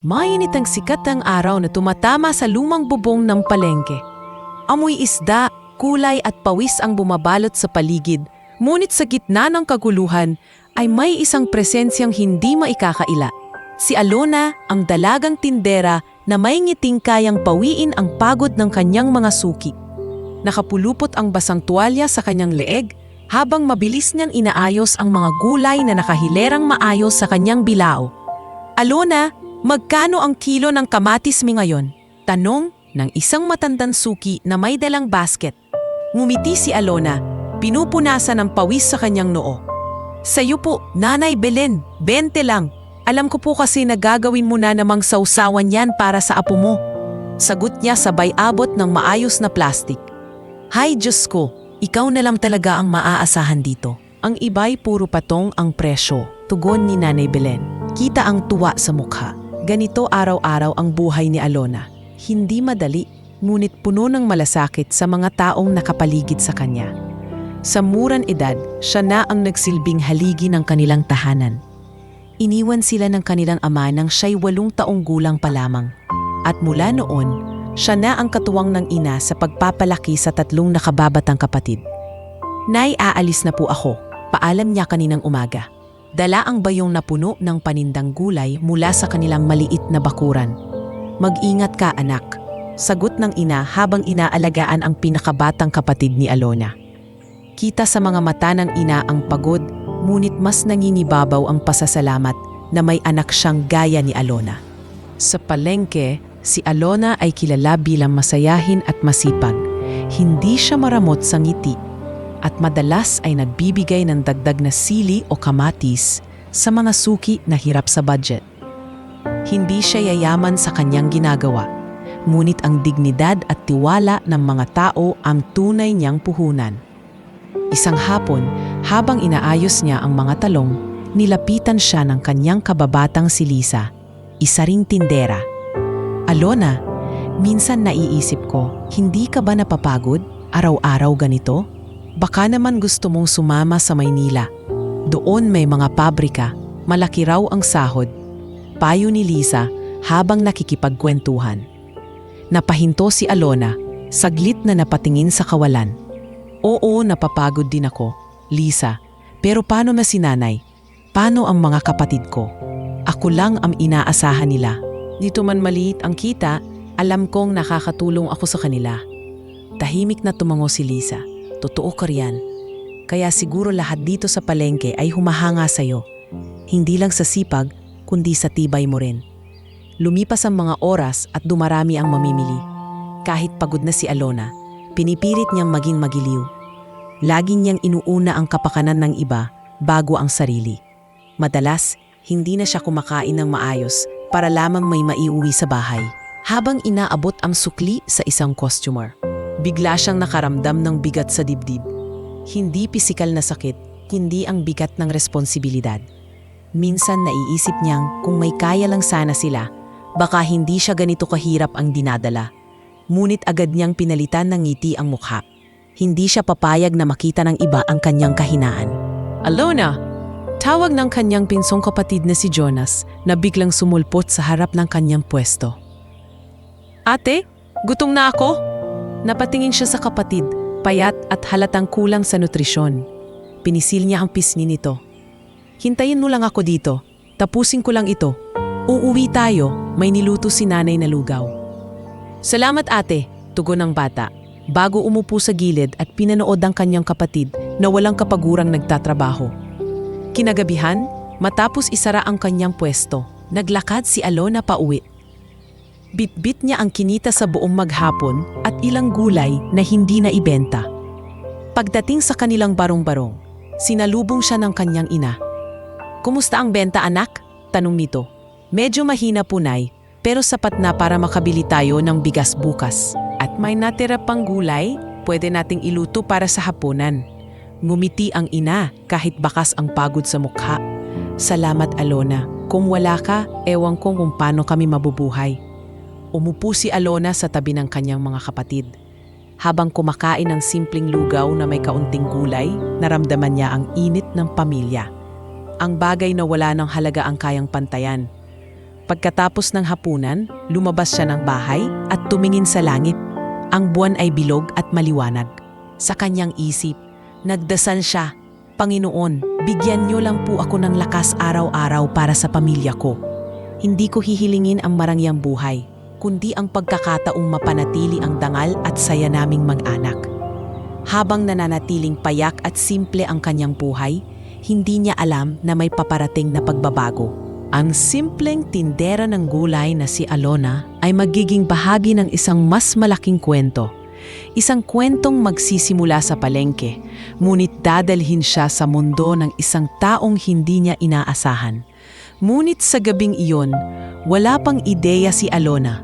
Mainit ang sikat ng araw na tumatama sa lumang bubong ng palengke. Amoy isda, kulay at pawis ang bumabalot sa paligid, ngunit sa gitna ng kaguluhan ay may isang presensyang hindi maikakaila. Si Alona, ang dalagang tindera na may ngiting kayang pawiin ang pagod ng kanyang mga suki. Nakapulupot ang basang tuwalya sa kanyang leeg habang mabilis niyang inaayos ang mga gulay na nakahilerang maayos sa kanyang bilao. Alona, magkano ang kilo ng kamatis mi ngayon? Tanong ng isang matandang suki na may dalang basket. Ngumiti si Alona, pinupunasan ng pawis sa kanyang noo. Sa'yo po, Nanay Belen, 20 lang. Alam ko po kasi nagagawin mo na namang sausawan yan para sa apo mo. Sagot niya sabay abot ng maayos na plastik. Hay Diyos ko, ikaw na lang talaga ang maaasahan dito. Ang iba'y puro patong ang presyo, tugon ni Nanay Belen. Kita ang tuwa sa mukha. Ganito araw-araw ang buhay ni Alona. Hindi madali, ngunit puno ng malasakit sa mga taong nakapaligid sa kanya. Sa murang edad, siya na ang nagsilbing haligi ng kanilang tahanan. Iniwan sila ng kanilang ama nang siya'y 8 taong gulang pa lamang. At mula noon, siya na ang katuwang ng ina sa pagpapalaki sa 3 nakababatang kapatid. Nay, aalis na po ako, paalam niya kaninang umaga. Dala ang bayong na puno ng panindang gulay mula sa kanilang maliit na bakuran. Mag-ingat ka, anak, sagot ng ina habang inaalagaan ang pinakabatang kapatid ni Alona. Kita sa mga mata ng ina ang pagod, ngunit mas nanginibabaw ang pasasalamat na may anak siyang gaya ni Alona. Sa palengke, si Alona ay kilala bilang masayahin at masipag. Hindi siya maramot sa ngiti at madalas ay nagbibigay ng dagdag na sili o kamatis sa mga suki na hirap sa budget. Hindi siya yayaman sa kanyang ginagawa, ngunit ang dignidad at tiwala ng mga tao ang tunay niyang puhunan. Isang hapon, habang inaayos niya ang mga talong, nilapitan siya ng kanyang kababatang si Lisa, isa ring tindera. Alona, minsan naiisip ko, hindi ka ba napapagod araw-araw ganito? Baka naman gusto mong sumama sa Maynila. Doon may mga pabrika, malaki raw ang sahod. Payo ni Lisa habang nakikipagkwentuhan. Napahinto si Alona, saglit na napatingin sa kawalan. Oo, napapagod din ako, Lisa. Pero paano na si nanay? Paano ang mga kapatid ko? Ako lang ang inaasahan nila. Dito man maliit ang kita, alam kong nakakatulong ako sa kanila. Tahimik na tumango si Lisa. Totoo ka riyan. Kaya siguro lahat dito sa palengke ay humahanga sa'yo. Hindi lang sa sipag, kundi sa tibay mo rin. Lumipas ang mga oras at dumarami ang mamimili. Kahit pagod na si Alona, pinipilit niyang maging magiliw. Laging niyang inuuna ang kapakanan ng iba bago ang sarili. Madalas, hindi na siya kumakain ng maayos para lamang may maiuwi sa bahay. Habang inaabot ang sukli sa isang customer, bigla siyang nakaramdam ng bigat sa dibdib. Hindi pisikal na sakit, hindi ang bigat ng responsibilidad. Minsan naiisip niyang kung may kaya lang sana sila, baka hindi siya ganito kahirap ang dinadala. Ngunit agad niyang pinalitan ng ngiti ang mukha. Hindi siya papayag na makita ng iba ang kanyang kahinaan. Alona! Tawag ng kanyang pinsong kapatid na si Jonas na biglang sumulpot sa harap ng kanyang pwesto. Ate, gutom na ako? Napatingin siya sa kapatid, payat at halatang kulang sa nutrisyon. Pinisil niya ang pisngi nito. Hintayin mo lang ako dito. Tapusin ko lang ito. Uuwi tayo, may niluto si nanay na lugaw. Salamat ate, tugon ng bata, bago umupo sa gilid at pinanood ang kanyang kapatid na walang kapagurang nagtatrabaho. Kinagabihan, matapos isara ang kanyang pwesto, naglakad si Alona pauwi. Bitbit niya ang kinita sa buong maghapon at ilang gulay na hindi na ibenta. Pagdating sa kanilang barong-barong, sinalubong siya ng kanyang ina. Kumusta ang benta anak? Tanong nito. Medyo mahina po nay, pero sapat na para makabili tayo ng bigas bukas. At may natira pang gulay, pwede nating iluto para sa hapunan. Ngumiti ang ina kahit bakas ang pagod sa mukha. Salamat Alona, kung wala ka, ewan kong kung paano kami mabubuhay. Umupo si Alona sa tabi ng kanyang mga kapatid. Habang kumakain ng simpleng lugaw na may kaunting gulay, naramdaman niya ang init ng pamilya. Ang bagay na wala ng halaga ang kayang pantayan. Pagkatapos ng hapunan, lumabas siya ng bahay at tumingin sa langit. Ang buwan ay bilog at maliwanag. Sa kanyang isip, nagdasal siya, "Panginoon, bigyan niyo lang po ako ng lakas araw-araw para sa pamilya ko. Hindi ko hihilingin ang marangyang buhay, kundi ang pagkakataong mapanatili ang dangal at saya naming mag-anak." Habang nananatiling payak at simple ang kanyang buhay, hindi niya alam na may paparating na pagbabago. Ang simpleng tindera ng gulay na si Alona ay magiging bahagi ng isang mas malaking kwento. Isang kwentong magsisimula sa palengke, ngunit dadalhin siya sa mundo ng isang taong hindi niya inaasahan. Ngunit sa gabing iyon, wala pang ideya si Alona.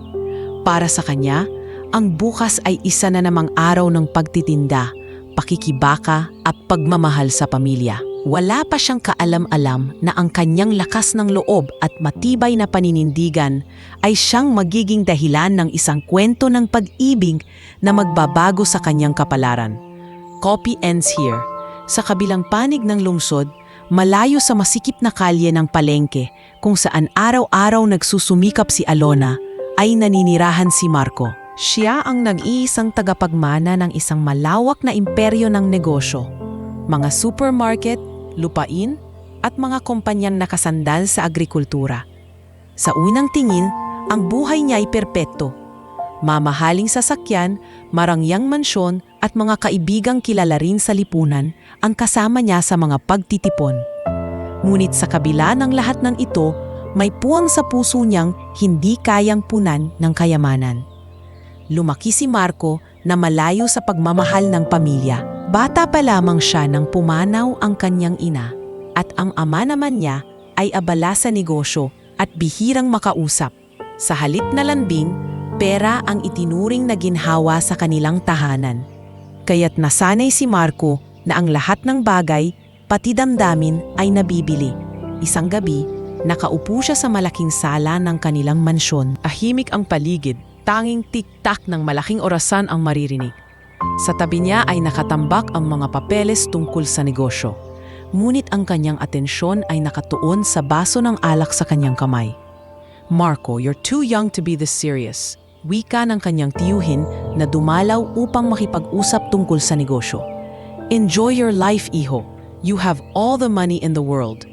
Para sa kanya, ang bukas ay isa na namang araw ng pagtitinda, pakikibaka at pagmamahal sa pamilya. Wala pa siyang kaalam-alam na ang kanyang lakas ng loob at matibay na paninindigan ay siyang magiging dahilan ng isang kwento ng pag-ibig na magbabago sa kanyang kapalaran. Copy ends here. Sa kabilang panig ng lungsod, malayo sa masikip na kalye ng palengke kung saan araw-araw nagsusumikap si Alona, ay naninirahan si Marco. Siya ang nag-iisang tagapagmana ng isang malawak na imperyo ng negosyo. Mga supermarket, lupain, at mga kumpanyang nakasandal sa agrikultura. Sa unang tingin, ang buhay niya ay perpekto. Mamahaling sasakyan, marangyang mansyon at mga kaibigang kilala rin sa lipunan ang kasama niya sa mga pagtitipon. Ngunit sa kabila ng lahat ng ito, may puwang sa puso niyang hindi kayang punan ng kayamanan. Lumaki si Marco na malayo sa pagmamahal ng pamilya. Bata pa lamang siya nang pumanaw ang kanyang ina at ang ama naman niya ay abala sa negosyo at bihirang makausap. Sa halip na lambing, pera ang itinuring na ginhawa sa kanilang tahanan. Kaya't nasanay si Marco na ang lahat ng bagay, pati damdamin, ay nabibili. Isang gabi, nakaupo siya sa malaking sala ng kanilang mansyon. Tahimik ang paligid, tanging tik-tak ng malaking orasan ang maririnig. Sa tabi niya ay nakatambak ang mga papeles tungkol sa negosyo. Ngunit ang kanyang atensyon ay nakatuon sa baso ng alak sa kanyang kamay. "Marco, you're too young to be this serious." Wika ng kanyang tiyuhin na dumalaw upang makipag-usap tungkol sa negosyo. "Enjoy your life, iho. You have all the money in the world."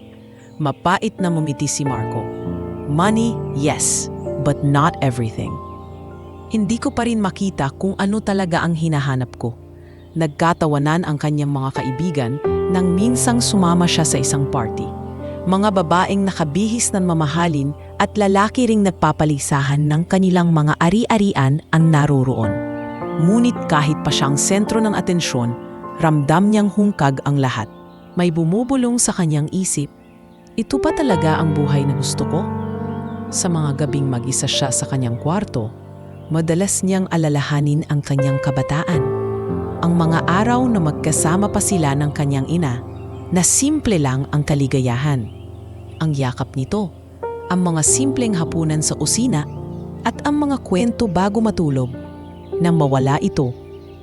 Mapait na mumiti si Marco. "Money, yes, but not everything." Hindi ko pa rin makita kung ano talaga ang hinahanap ko. Nagkatawanan ang kanyang mga kaibigan nang minsang sumama siya sa isang party. Mga babaeng nakabihis ng mamahalin at lalaki ring nagpapalisahan ng kanilang mga ari-arian ang naroroon. Ngunit kahit pa siyang sentro ng atensyon, ramdam niyang hungkag ang lahat. May bumubulong sa kanyang isip, ito pa talaga ang buhay na gusto ko? Sa mga gabing mag-isa siya sa kanyang kwarto, madalas niyang alalahanin ang kanyang kabataan. Ang mga araw na magkasama pa sila ng kanyang ina, na simple lang ang kaligayahan. Ang yakap nito, ang mga simpleng hapunan sa kusina, at ang mga kwento bago matulog. Nang mawala ito,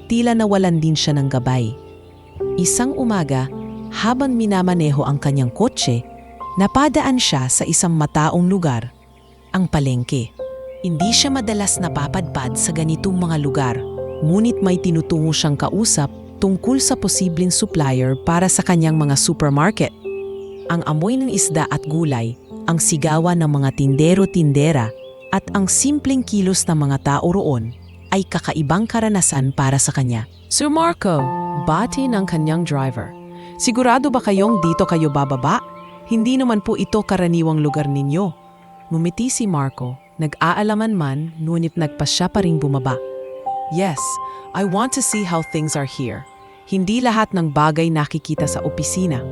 tila nawalan din siya ng gabay. Isang umaga, habang minamaneho ang kanyang kotse, napadaan siya sa isang mataong lugar, ang palengke. Hindi siya madalas napapadpad sa ganitong mga lugar, ngunit may tinutungo siyang kausap tungkol sa posibleng supplier para sa kanyang mga supermarket. Ang amoy ng isda at gulay, ang sigawan ng mga tindero-tindera, at ang simpleng kilos ng mga tao roon ay kakaibang karanasan para sa kanya. "Sir Marco," bati ng kanyang driver. "Sigurado ba kayong dito kayo bababa? Hindi naman po ito karaniwang lugar ninyo." Ngumiti si Marco. Nag-aalaman man, ngunit nagpasya pa ring bumaba. "Yes, I want to see how things are here." Hindi lahat ng bagay nakikita sa opisina.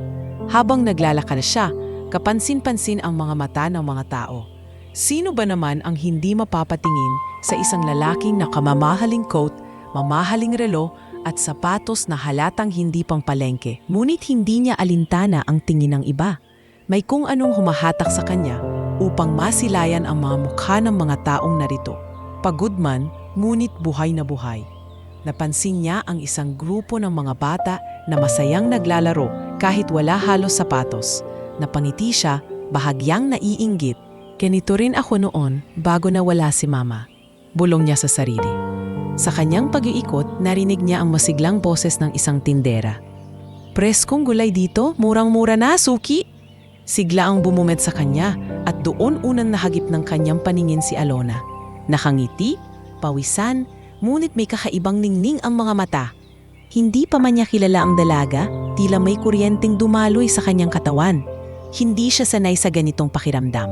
Habang naglalakad siya, kapansin-pansin ang mga mata ng mga tao. Sino ba naman ang hindi mapapatingin sa isang lalaking nakamamahaling coat, mamahaling relo at sapatos na halatang hindi pang palengke? Ngunit hindi niya alintana ang tingin ng iba. May kung anong humahatak sa kanya upang masilayan ang mga mukha ng mga taong narito. Pagod man, ngunit buhay na buhay. Napansin niya ang isang grupo ng mga bata na masayang naglalaro kahit wala halos sapatos. Napangiti siya, bahagyang naiinggit. Ganito rin ako noon bago nawala si Mama. Bulong niya sa sarili. Sa kanyang pag-iikot, narinig niya ang masiglang boses ng isang tindera. Preskong gulay dito, murang-mura na, Suki! Sigla ang bumumed sa kanya at doon unang nahagip ng kanyang paningin si Alona. Nakangiti, pawisan, ngunit may kakaibang ningning ang mga mata. Hindi pa man niya kilala ang dalaga, tila may kuryenteng dumaloy sa kanyang katawan. Hindi siya sanay sa ganitong pakiramdam.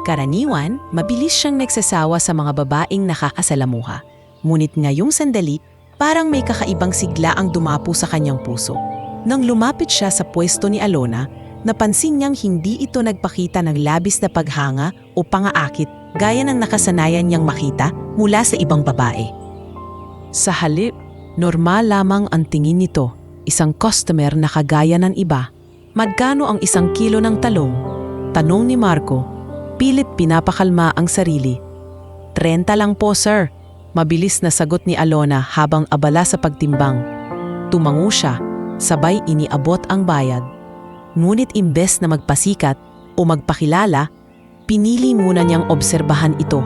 Karaniwan, mabilis siyang nagsasawa sa mga babaeng nakakasalamuha. Ngunit ngayong sandali, parang may kakaibang sigla ang dumapo sa kanyang puso. Nang lumapit siya sa pwesto ni Alona, napansin niyang hindi ito nagpakita ng labis na paghanga o pangaakit gaya ng nakasanayan niyang makita mula sa ibang babae. Sa halip, normal lamang ang tingin nito, isang customer na kagaya ng iba. Magkano ang 1 kilo ng talong? Tanong ni Marco, pilit pinapakalma ang sarili. 30 lang po, sir. Mabilis na sagot ni Alona habang abala sa pagtimbang. Tumango siya, sabay iniabot ang bayad. Ngunit imbes na magpasikat o magpakilala, pinili muna niyang obserbahan ito.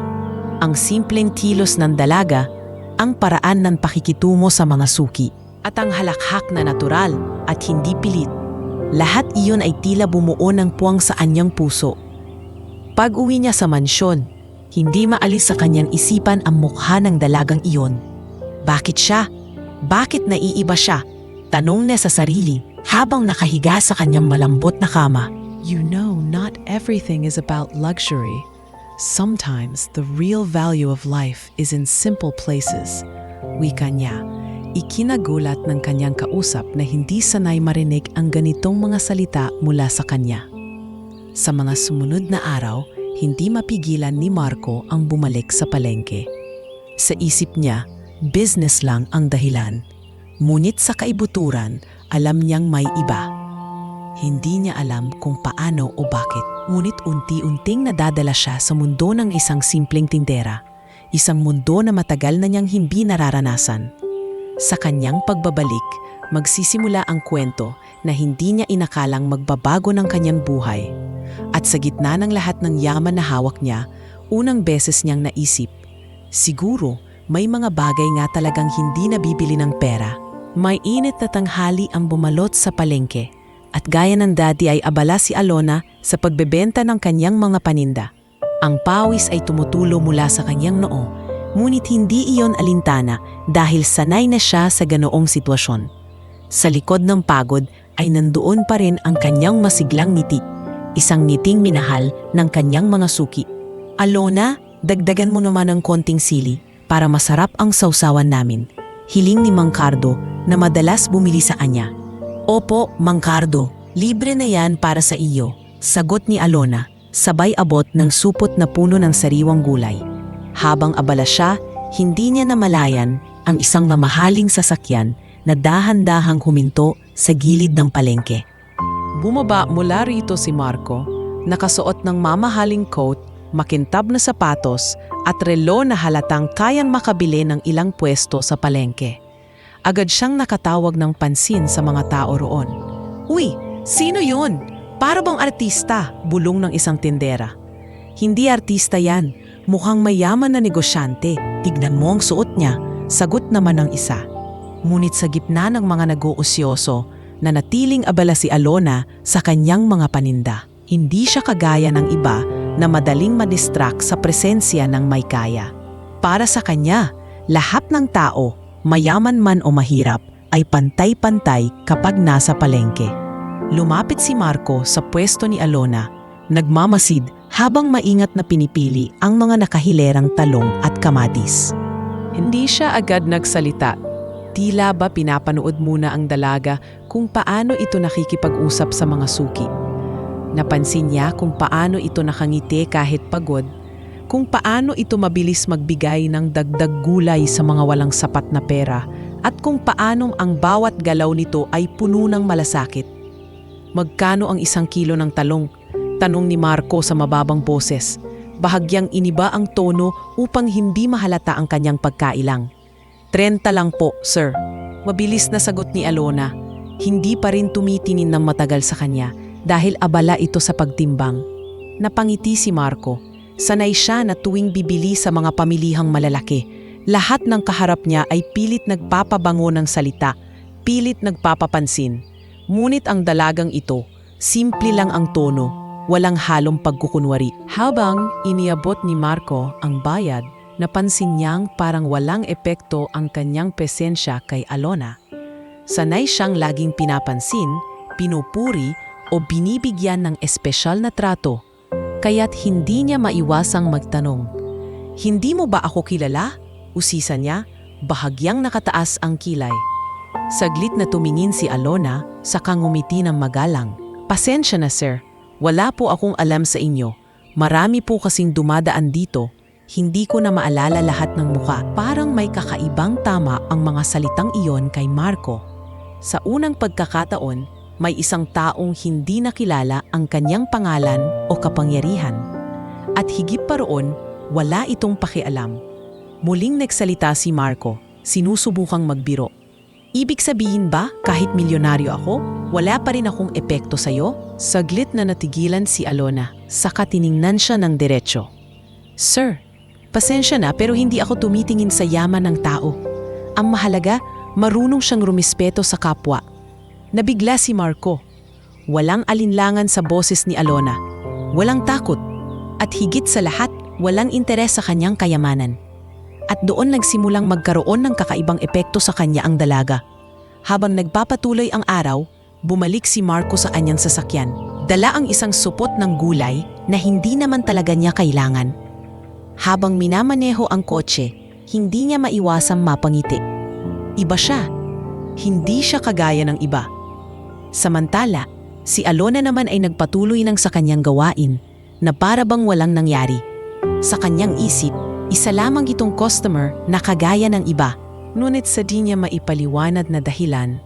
Ang simpleng kilos ng dalaga, ang paraan ng pakikitungo sa mga suki, at ang halakhak na natural at hindi pilit. Lahat iyon ay tila bumuo ng puwang sa anyang puso. Pag-uwi niya sa mansyon, hindi maalis sa kanyang isipan ang mukha ng dalagang iyon. Bakit siya? Bakit naiiba siya? Tanong niya sa sarili habang nakahiga sa kanyang malambot na kama. You know, not everything is about luxury. Sometimes the real value of life is in simple places. Wika niya. Ikinagulat ng kanyang kausap na hindi sanay marinig ang ganitong mga salita mula sa kanya. Sa mga sumunod na araw, hindi mapigilan ni Marco ang bumalik sa palengke. Sa isip niya, business lang ang dahilan. Ngunit sa kaibuturan, alam niyang may iba. Hindi niya alam kung paano o bakit, ngunit unti-unting nadadala siya sa mundo ng isang simpleng tindera. Isang mundo na matagal na niyang hindi nararanasan. Sa kanyang pagbabalik, magsisimula ang kwento na hindi niya inakalang magbabago ng kanyang buhay. At sa gitna ng lahat ng yaman na hawak niya, unang beses niyang naisip, siguro may mga bagay nga talagang hindi nabibili ng pera. May init na tanghali ang bumalot sa palengke at gaya ng daddy ay abala si Alona sa pagbebenta ng kanyang mga paninda. Ang pawis ay tumutulo mula sa kanyang noo, ngunit hindi iyon alintana dahil sanay na siya sa ganoong sitwasyon. Sa likod ng pagod ay nandoon pa rin ang kanyang masiglang ngiti, isang ngiting minahal ng kanyang mga suki. Alona, dagdagan mo naman ng konting sili para masarap ang sausawan namin. Hiling ni Mang Cardo na madalas bumili sa kanya. Opo, Mang Cardo, libre na yan para sa iyo, sagot ni Alona, sabay abot ng supot na puno ng sariwang gulay. Habang abala siya, hindi niya namalayan ang isang mamahaling sasakyan na dahan-dahang huminto sa gilid ng palengke. Bumaba mula rito si Marco, nakasuot ng mamahaling coat, makintab na sapatos at relo na halatang kayang makabili ng ilang pwesto sa palengke. Agad siyang nakatawag ng pansin sa mga tao roon. Uy, sino yun? Para bang artista? Bulong ng isang tindera. Hindi artista yan, mukhang mayaman na negosyante. Tignan mo ang suot niya, sagot naman ng isa. Ngunit sa gitna ng mga nag-uusyoso, nanatiling abala si Alona sa kanyang mga paninda. Hindi siya kagaya ng iba na madaling madistract sa presensya ng may kaya. Para sa kanya, lahat ng tao, mayaman man o mahirap, ay pantay-pantay kapag nasa palengke. Lumapit si Marco sa pwesto ni Alona, nagmamasid habang maingat na pinipili ang mga nakahilerang talong at kamatis. Hindi siya agad nagsalita. Tila ba pinapanood muna ang dalaga kung paano ito nakikipag-usap sa mga suki. Napansin niya kung paano ito nakangiti kahit pagod, kung paano ito mabilis magbigay ng dagdag gulay sa mga walang sapat na pera, at kung paanong ang bawat galaw nito ay puno ng malasakit. Magkano ang 1 kilo ng talong? Tanong ni Marco sa mababang boses. Bahagyang iniba ang tono upang hindi mahalata ang kanyang pagkailang. 30 lang po, sir. Mabilis na sagot ni Alona. Hindi pa rin tumitinin ng matagal sa kanya dahil abala ito sa pagtimbang. Napangiti si Marco. Sanay siya na tuwing bibili sa mga pamilihang malalaki, lahat ng kaharap niya ay pilit nagpapabango ng salita, pilit nagpapapansin. Ngunit ang dalagang ito, simple lang ang tono, walang halong pagkukunwari. Habang iniabot ni Marco ang bayad, napansin niyang parang walang epekto ang kanyang presensya kay Alona. Sanay siyang laging pinapansin, pinupuri o binibigyan ng espesyal na trato, kaya't hindi niya maiwasang magtanong, "Hindi mo ba ako kilala?" Usisa niya, bahagyang nakataas ang kilay. Saglit na tumingin si Alona, saka ngumiti ng magalang. "Pasensya na sir, wala po akong alam sa inyo. Marami po kasing dumadaan dito, hindi ko na maalala lahat ng muka." Parang may kakaibang tama ang mga salitang iyon kay Marco. Sa unang pagkakataon, may isang taong hindi nakilala ang kanyang pangalan o kapangyarihan. At higit pa roon, wala itong pakialam. Muling nagsalita si Marco, sinusubukang magbiro. "Ibig sabihin ba kahit milyonaryo ako, wala pa rin akong epekto sa'yo?" Saglit na natigilan si Alona, saka tiningnan siya ng diretsyo. "Sir, pasensya na pero hindi ako tumitingin sa yaman ng tao. Ang mahalaga, marunong siyang rumispeto sa kapwa." Nabigla si Marco. Walang alinlangan sa boses ni Alona. Walang takot. At higit sa lahat, walang interes sa kanyang kayamanan. At doon nagsimulang magkaroon ng kakaibang epekto sa kanya ang dalaga. Habang nagpapatuloy ang araw, bumalik si Marco sa kanyang sasakyan. Dala ang isang supot ng gulay na hindi naman talaga niya kailangan. Habang minamaneho ang kotse, hindi niya maiwasang mapangiti. Iba siya. Hindi siya kagaya ng iba. Samantala, si Alona naman ay nagpatuloy ng sa kanyang gawain na para bang walang nangyari. Sa kanyang isip, isa lamang itong customer na kagaya ng iba. Ngunit sa di niya maipaliwanag na dahilan,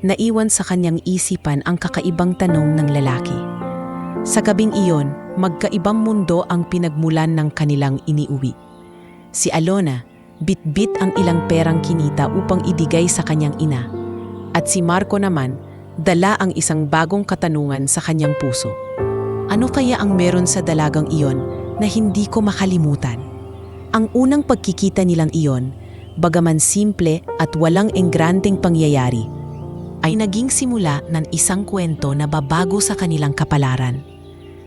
naiwan sa kanyang isipan ang kakaibang tanong ng lalaki. Sa gabing iyon, magkaibang mundo ang pinagmulan ng kanilang iniuwi. Si Alona, bit-bit ang ilang perang kinita upang ibigay sa kanyang ina. At si Marco naman, dala ang isang bagong katanungan sa kanyang puso. Ano kaya ang meron sa dalagang iyon na hindi ko makalimutan? Ang unang pagkikita nilang iyon, bagaman simple at walang engrandeng pangyayari, ay naging simula ng isang kwento na babago sa kanilang kapalaran.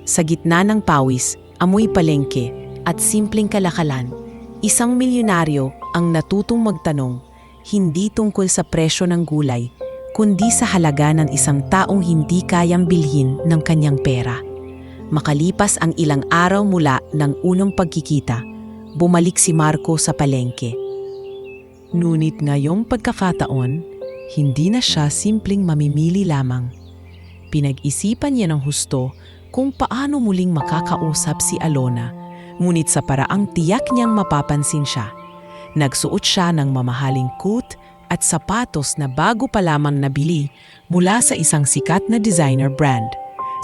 Sa gitna ng pawis, amoy palengke at simpleng kalakalan, isang milyonaryo ang natutong magtanong, hindi tungkol sa presyo ng gulay, kundi sa halaga ng isang taong hindi kayang bilhin ng kanyang pera. Makalipas ang ilang araw mula ng unang pagkikita, bumalik si Marco sa palengke. Ngunit ngayong pagkakataon, hindi na siya simpleng mamimili lamang. Pinag-isipan niya ng husto kung paano muling makakausap si Alona, ngunit sa paraang tiyak niyang mapapansin siya. Nagsuot siya ng mamahaling coat at sapatos na bago pa lamang nabili mula sa isang sikat na designer brand.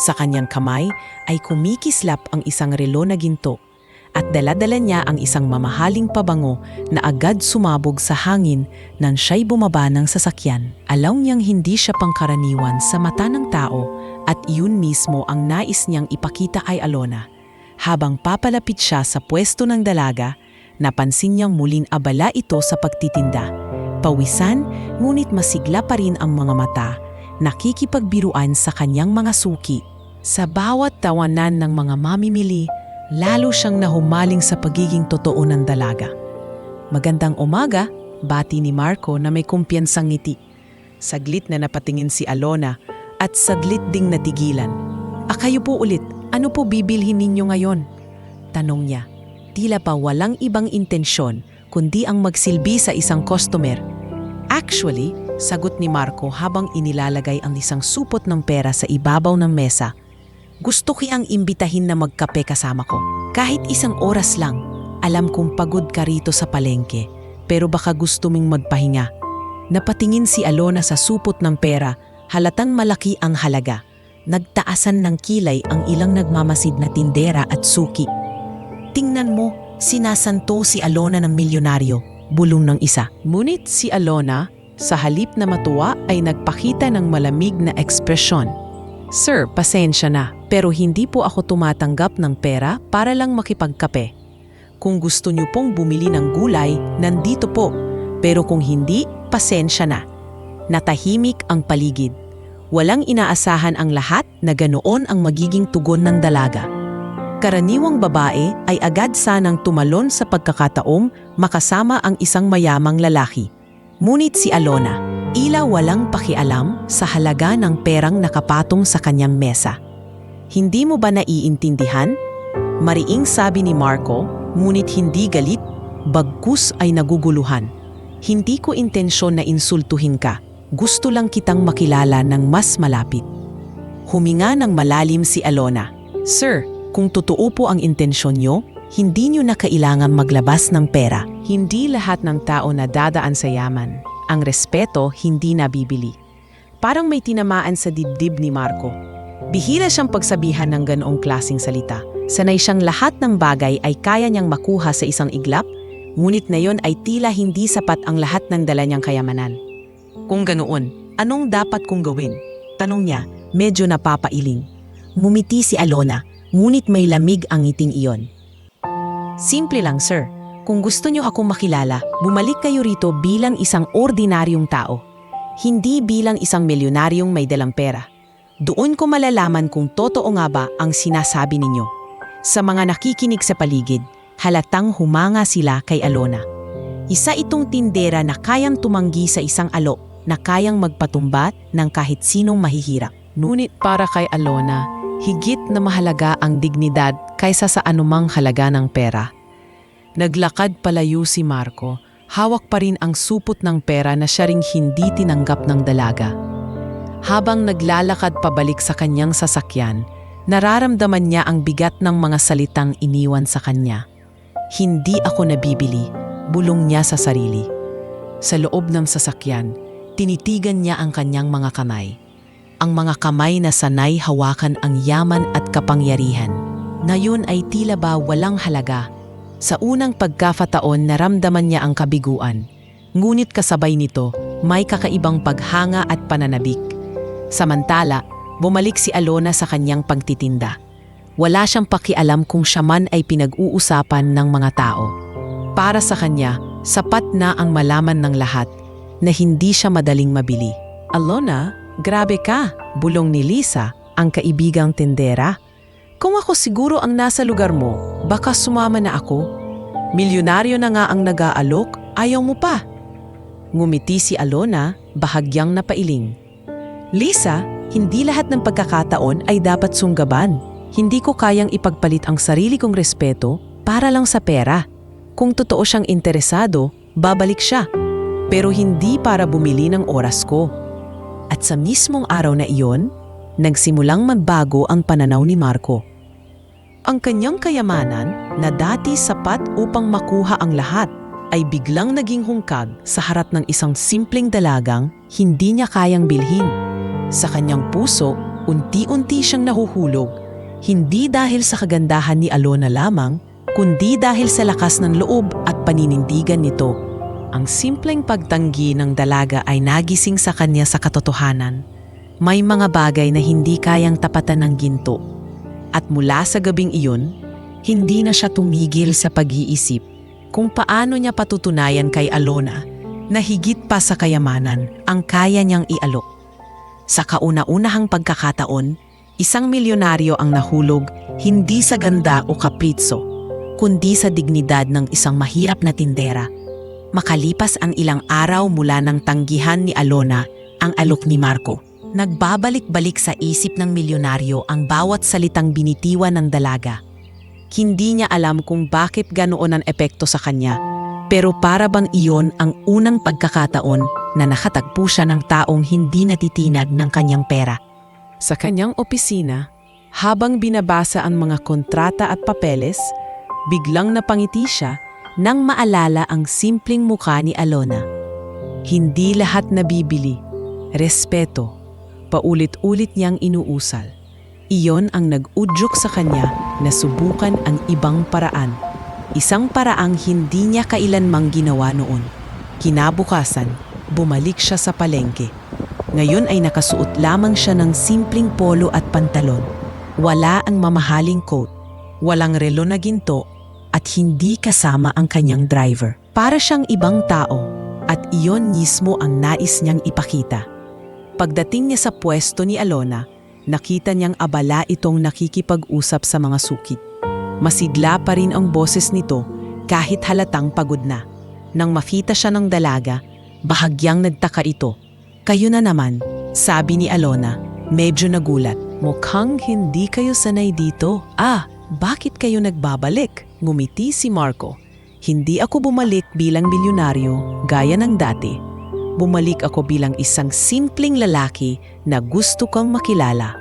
Sa kanyang kamay ay kumikislap ang isang relo na ginto at dala-dala niya ang isang mamahaling pabango na agad sumabog sa hangin nang siya'y bumaba ng sasakyan. Alam niyang hindi siya pangkaraniwan sa mata ng tao at iyon mismo ang nais niyang ipakita kay Alona. Habang papalapit siya sa pwesto ng dalaga, napansin niyang muling abala ito sa pagtitinda. Pawisan, ngunit masigla pa rin ang mga mata, nakikipagbiruan sa kanyang mga suki. Sa bawat tawanan ng mga mamimili, lalo siyang nahumaling sa pagiging totoo ng dalaga. "Magandang umaga," bati ni Marco na may kumpiyansang ngiti. Saglit na napatingin si Alona at saglit ding natigilan. "Kayo po ulit, ano po bibilhin ninyo ngayon?" tanong niya. Tila pa walang ibang intensyon kundi ang magsilbi sa isang customer. "Actually," sagot ni Marco habang inilalagay ang isang supot ng pera sa ibabaw ng mesa, "gusto kiyang imbitahin na magkape kasama ko. Kahit isang oras lang. Alam kong pagod ka rito sa palengke, pero baka gusto mong magpahinga." Napatingin si Alona sa supot ng pera, halatang malaki ang halaga. Nagtaasan ng kilay ang ilang nagmamasid na tindera at suki. "Tingnan mo, sinasanto si Alona ng milyonaryo," bulong ng isa. Ngunit si Alona, sa halip na matuwa ay nagpakita ng malamig na ekspresyon. "Sir, pasensya na. Pero hindi po ako tumatanggap ng pera para lang makipagkape. Kung gusto niyo pong bumili ng gulay, nandito po. Pero kung hindi, pasensya na. Natahimik ang paligid. Walang inaasahan ang lahat na ganoon ang magiging tugon ng dalaga. Karaniwang babae ay agad sanang tumalon sa pagkakataong makasama ang isang mayamang lalaki. Ngunit si Alona, ila walang pakialam sa halaga ng perang nakapatong sa kanyang mesa. Hindi mo ba naiintindihan? Mariing sabi ni Marco, ngunit hindi galit, bagkus ay naguguluhan. Hindi ko intensyon na insultuhin ka. Gusto lang kitang makilala ng mas malapit. Huminga ng malalim si Alona. Sir, kung totoo po ang intensyon nyo, hindi nyo na kailangan maglabas ng pera. Hindi lahat ng tao na dadaan sa yaman. Ang respeto hindi nabibili. Parang may tinamaan sa dibdib ni Marco. Bihira siyang pagsabihan ng ganoong klaseng salita. Sanay siyang lahat ng bagay ay kaya niyang makuha sa isang iglap, ngunit na yon ay tila hindi sapat ang lahat ng dala niyang kayamanan. Kung ganoon, anong dapat kong gawin? Tanong niya, medyo napapailing. Ngumiti si Alona, ngunit may lamig ang ngiting iyon. Simple lang, sir. Kung gusto niyo akong makilala, bumalik kayo rito bilang isang ordinaryong tao. Hindi bilang isang milyonaryong may dalang pera. Doon ko malalaman kung totoo nga ba ang sinasabi ninyo. Sa mga nakikinig sa paligid, halatang humanga sila kay Alona. Isa itong tindera na kayang tumanggi sa isang alok, na kayang magpatumbat ng kahit sinong mahihirap. Ngunit para kay Alona, higit na mahalaga ang dignidad kaysa sa anumang halaga ng pera. Naglakad palayo si Marco, hawak pa rin ang supot ng pera na siya ring hindi tinanggap ng dalaga. Habang naglalakad pabalik sa kanyang sasakyan, nararamdaman niya ang bigat ng mga salitang iniwan sa kanya. Hindi ako nabibili, bulong niya sa sarili. Sa loob ng sasakyan, tinitigan niya ang kanyang mga kamay. Ang mga kamay na sanay hawakan ang yaman at kapangyarihan. Ngayon ay tila ba walang halaga. Sa unang pagkakataon naramdaman niya ang kabiguan. Ngunit kasabay nito, may kakaibang paghanga at pananabik. Samantala, bumalik si Alona sa kanyang pagtitinda. Wala siyang pakialam kung siya man ay pinag-uusapan ng mga tao. Para sa kanya, sapat na ang malaman ng lahat na hindi siya madaling mabili. Alona, grabe ka, bulong ni Lisa, ang kaibigang tendera. Kung ako siguro ang nasa lugar mo, baka sumama na ako. Milyonaryo na nga ang nag-aalok, ayaw mo pa. Ngumiti si Alona, bahagyang napailing. Lisa, hindi lahat ng pagkakataon ay dapat sunggaban. Hindi ko kayang ipagpalit ang sarili kong respeto para lang sa pera. Kung totoo siyang interesado, babalik siya. Pero hindi para bumili ng oras ko. At sa mismong araw na iyon, nagsimulang magbago ang pananaw ni Marco. Ang kanyang kayamanan na dati sapat upang makuha ang lahat ay biglang naging hungkag sa harap ng isang simpleng dalagang hindi niya kayang bilhin. Sa kanyang puso, unti-unti siyang nahuhulog, hindi dahil sa kagandahan ni Alona lamang, kundi dahil sa lakas ng loob at paninindigan nito. Ang simpleng pagtanggi ng dalaga ay nagising sa kanya sa katotohanan. May mga bagay na hindi kayang tapatan ng ginto. At mula sa gabing iyon, hindi na siya tumigil sa pag-iisip kung paano niya patutunayan kay Alona na higit pa sa kayamanan ang kaya niyang ialok. Sa kauna-unahang pagkakataon, isang milyonaryo ang nahulog hindi sa ganda o kapritso, kundi sa dignidad ng isang mahirap na tindera. Makalipas ang ilang araw mula ng tanggihan ni Alona ang alok ni Marco, nagbabalik-balik sa isip ng milyonaryo ang bawat salitang binitiwan ng dalaga. Hindi niya alam kung bakit ganoon ang epekto sa kanya, pero para bang iyon ang unang pagkakataon na nakatagpo siya ng taong hindi natitinag ng kanyang pera. Sa kanyang opisina, habang binabasa ang mga kontrata at papeles, biglang napangiti siya nang maalala ang simpleng mukha ni Alona. Hindi lahat nabibili. Respeto. Paulit-ulit niyang inuusal. Iyon ang nag-udyok sa kanya na subukan ang ibang paraan. Isang paraang hindi niya kailanmang ginawa noon. Kinabukasan, bumalik siya sa palengke. Ngayon ay nakasuot lamang siya ng simpleng polo at pantalon. Wala ang mamahaling coat, walang relo na ginto, at hindi kasama ang kanyang driver. Para siyang ibang tao, at iyon mismo ang nais niyang ipakita. Pagdating niya sa pwesto ni Alona, nakita niyang abala itong nakikipag-usap sa mga sukit. Masigla pa rin ang boses nito kahit halatang pagod na. Nang makita siya ng dalaga, bahagyang nagtaka ito. "Kayo na naman," sabi ni Alona, medyo nagulat. "Mukhang hindi kayo sanay dito." Bakit kayo nagbabalik?" Ngumiti si Marco. "Hindi ako bumalik bilang milyonaryo gaya ng dati. Bumalik ako bilang isang simpleng lalaki na gusto kang makilala."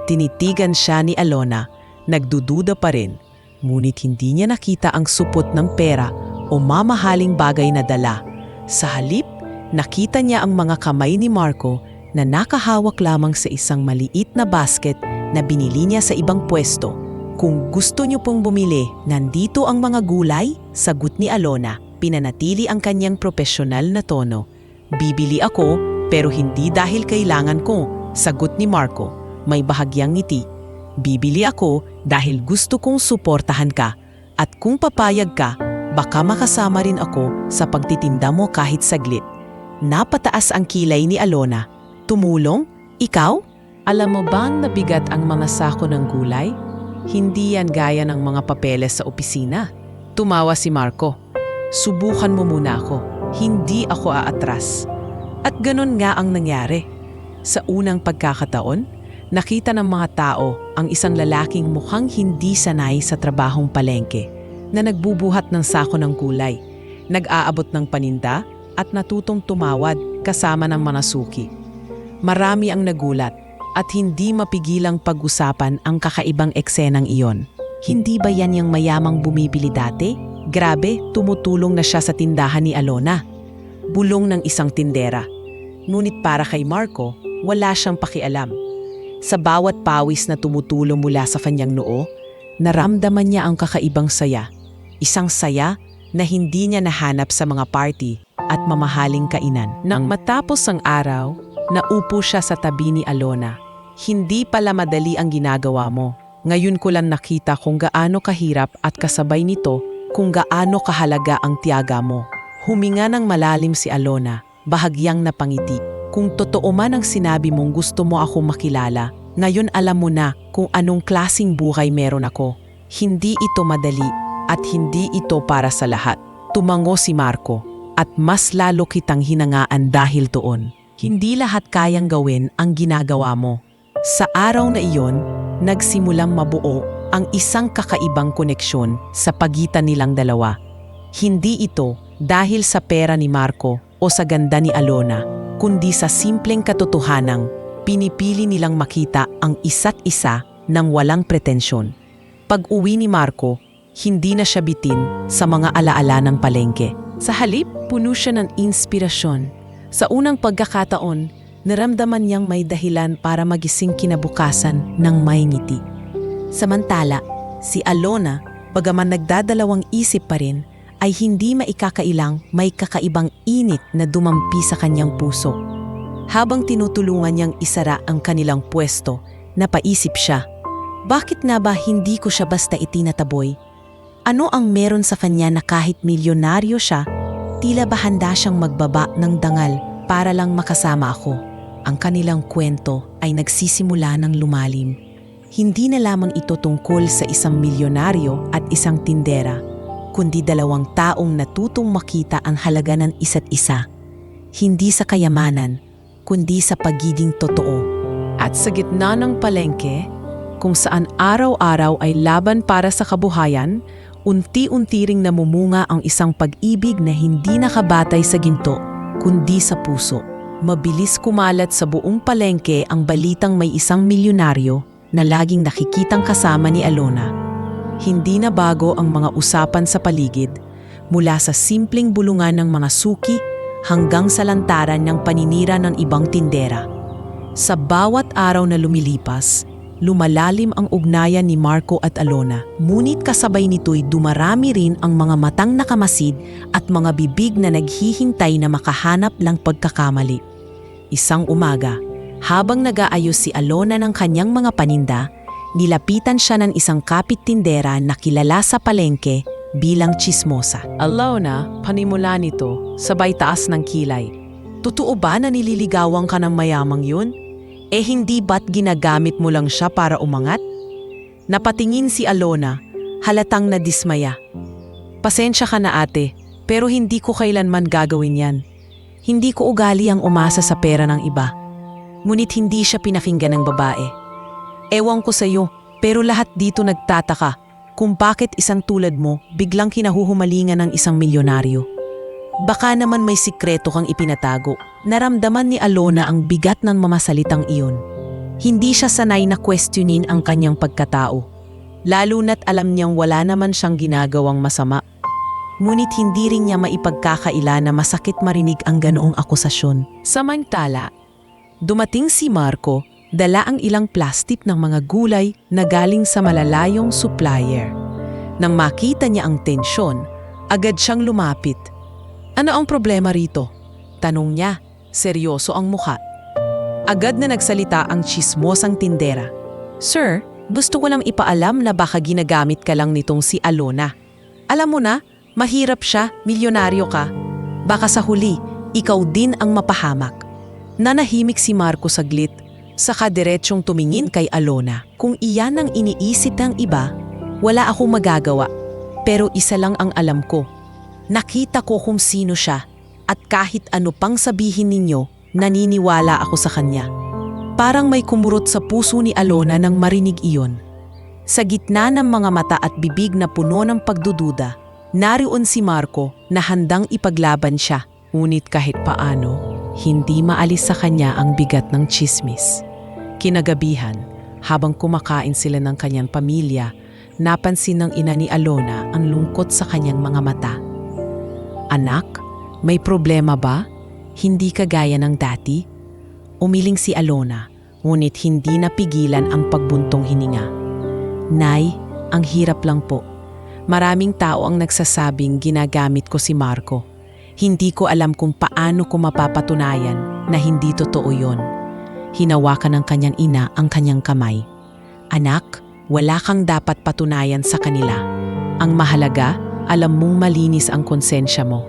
Tinitigan siya ni Alona, nagdududa pa rin. Ngunit hindi niya nakita ang supot ng pera o mamahaling bagay na dala. Sa halip, nakita niya ang mga kamay ni Marco na nakahawak lamang sa isang maliit na basket na binili niya sa ibang pwesto. "Kung gusto niyo pong bumili, nandito ang mga gulay," sagot ni Alona. Pinanatili ang kanyang profesional na tono. "Bibili ako, pero hindi dahil kailangan ko," sagot ni Marco. May bahagyang ngiti. "Bibili ako dahil gusto kong suportahan ka. At kung papayag ka, baka makasama rin ako sa pagtitinda mo kahit saglit." Napataas ang kilay ni Alona. "Tumulong? Ikaw? Alam mo bang nabigat ang mga sako ng gulay? Hindi yan gaya ng mga papeles sa opisina." Tumawa si Marco. "Subukan mo muna ako. Hindi ako aatras." At ganun nga ang nangyari. Sa unang pagkakataon, nakita ng mga tao ang isang lalaking mukhang hindi sanay sa trabahong palengke na nagbubuhat ng sako ng gulay, nag-aabot ng paninda at natutong tumawad kasama ng mga suki. Marami ang nagulat at hindi mapigilang pag-usapan ang kakaibang eksenang iyon. Hindi ba yan yung mayamang bumibili dati? Grabe, tumutulong na siya sa tindahan ni Alona. Bulong ng isang tindera. Ngunit para kay Marco, wala siyang pakialam. Sa bawat pawis na tumutulo mula sa kanyang noo, naramdaman niya ang kakaibang saya. Isang saya na hindi niya nahanap sa mga party at mamahaling kainan. Nang matapos ang araw, naupo siya sa tabi ni Alona. "Hindi pala madali ang ginagawa mo. Ngayon ko lang nakita kung gaano kahirap at kasabay nito kung gaano kahalaga ang tiyaga mo." Huminga ng malalim si Alona, bahagyang napangiti. "Kung totoo man ang sinabi mong gusto mo ako makilala, ngayon alam mo na kung anong klasing buhay meron ako. Hindi ito madali at hindi ito para sa lahat." Tumango si Marco, "At mas lalo kitang hinangaan dahil doon. Hindi lahat kayang gawin ang ginagawa mo." Sa araw na iyon, nagsimulang mabuo ang isang kakaibang koneksyon sa pagitan nilang dalawa. Hindi ito dahil sa pera ni Marco o sa ganda ni Alona, kundi sa simpleng katotohanang pinipili nilang makita ang isa't isa ng walang pretensyon. Pag-uwi ni Marco, hindi na siya bitin sa mga alaala ng palengke. Sa halip, puno siya ng inspirasyon. Sa unang pagkakataon, naramdaman niyang may dahilan para magising kinabukasan ng may ngiti. Samantala, si Alona, bagaman nagdadalawang isip pa rin, ay hindi maikakailang may kakaibang init na dumampi sa kanyang puso. Habang tinutulungan niyang isara ang kanilang pwesto, napaisip siya, bakit nga ba hindi ko siya basta itinataboy? Ano ang meron sa kanya na kahit milyonaryo siya, tila ba handa siyang magbaba ng dangal para lang makasama ako? Ang kanilang kwento ay nagsisimula ng lumalim. Hindi na lamang ito tungkol sa isang milyonaryo at isang tindera, kundi dalawang taong natutong makita ang halaga ng isa't isa. Hindi sa kayamanan, kundi sa pagiging totoo. At sa gitna ng palengke, kung saan araw-araw ay laban para sa kabuhayan, unti-unti ring namumunga ang isang pag-ibig na hindi nakabatay sa ginto, kundi sa puso. Mabilis kumalat sa buong palengke ang balitang may isang milyonaryo na laging nakikitang kasama ni Alona. Hindi na bago ang mga usapan sa paligid, mula sa simpleng bulungan ng mga suki hanggang sa lantaran ng paninira ng ibang tindera. Sa bawat araw na lumilipas, lumalalim ang ugnayan ni Marco at Alona. Ngunit kasabay nito'y dumarami rin ang mga matang nakamasid at mga bibig na naghihintay na makahanap ng pagkakamali. Isang umaga, habang nag-aayos si Alona ng kanyang mga paninda, nilapitan siya ng isang kapit-tindera na kilala sa palengke bilang tsismosa. Alona, panimula nito, sabay taas ng kilay. Totoo ba na nililigawan ka ng mayamang yun? Hindi ba't ginagamit mo lang siya para umangat? Napatingin si Alona, halatang nadismaya. Pasensya ka na ate, pero hindi ko kailanman gagawin yan. Hindi ko ugali ang umasa sa pera ng iba. Ngunit hindi siya pinakinggan ng babae. Ewan ko sa'yo, pero lahat dito nagtataka kung bakit isang tulad mo biglang kinahuhumalingan ng isang milyonaryo. Baka naman may sikreto kang ipinatago. Naramdaman ni Alona ang bigat ng mamasalitang iyon. Hindi siya sanay na questionin ang kanyang pagkatao. Lalo na't alam niyang wala naman siyang ginagawang masama. Ngunit hindi rin niya maipagkakaila na masakit marinig ang ganoong akusasyon. Samantala, dumating si Marco, dala ang ilang plastik ng mga gulay na galing sa malalayong supplier. Nang makita niya ang tensyon, agad siyang lumapit. Ano ang problema rito? Tanong niya, seryoso ang mukha. Agad na nagsalita ang tsismosang tindera. Sir, gusto ko lang ipaalam na baka ginagamit ka lang nitong si Alona. Alam mo na, mahirap siya, milyonaryo ka. Baka sa huli, ikaw din ang mapahamak. Nanahimik si Marco saglit, saka diretsyong tumingin kay Alona. Kung iyan ang iniisip ng iba, wala akong magagawa. Pero isa lang ang alam ko. Nakita ko kung sino siya at kahit ano pang sabihin ninyo, naniniwala ako sa kanya. Parang may kumurot sa puso ni Alona nang marinig iyon. Sa gitna ng mga mata at bibig na puno ng pagdududa, narion si Marco na handang ipaglaban siya. Ngunit kahit paano, hindi maalis sa kanya ang bigat ng tsismis. Kinagabihan, habang kumakain sila ng kanyang pamilya, napansin ng ina ni Alona ang lungkot sa kanyang mga mata. Anak, may problema ba? Hindi kagaya ng dati? Umiling si Alona, ngunit hindi napigilan ang pagbuntong hininga. Nay, ang hirap lang po. Maraming tao ang nagsasabing ginagamit ko si Marco. Hindi ko alam kung paano ko mapapatunayan na hindi totoo yon. Hinawakan ng kanyang ina ang kanyang kamay. Anak, wala kang dapat patunayan sa kanila. Ang mahalaga, alam mong malinis ang konsensya mo.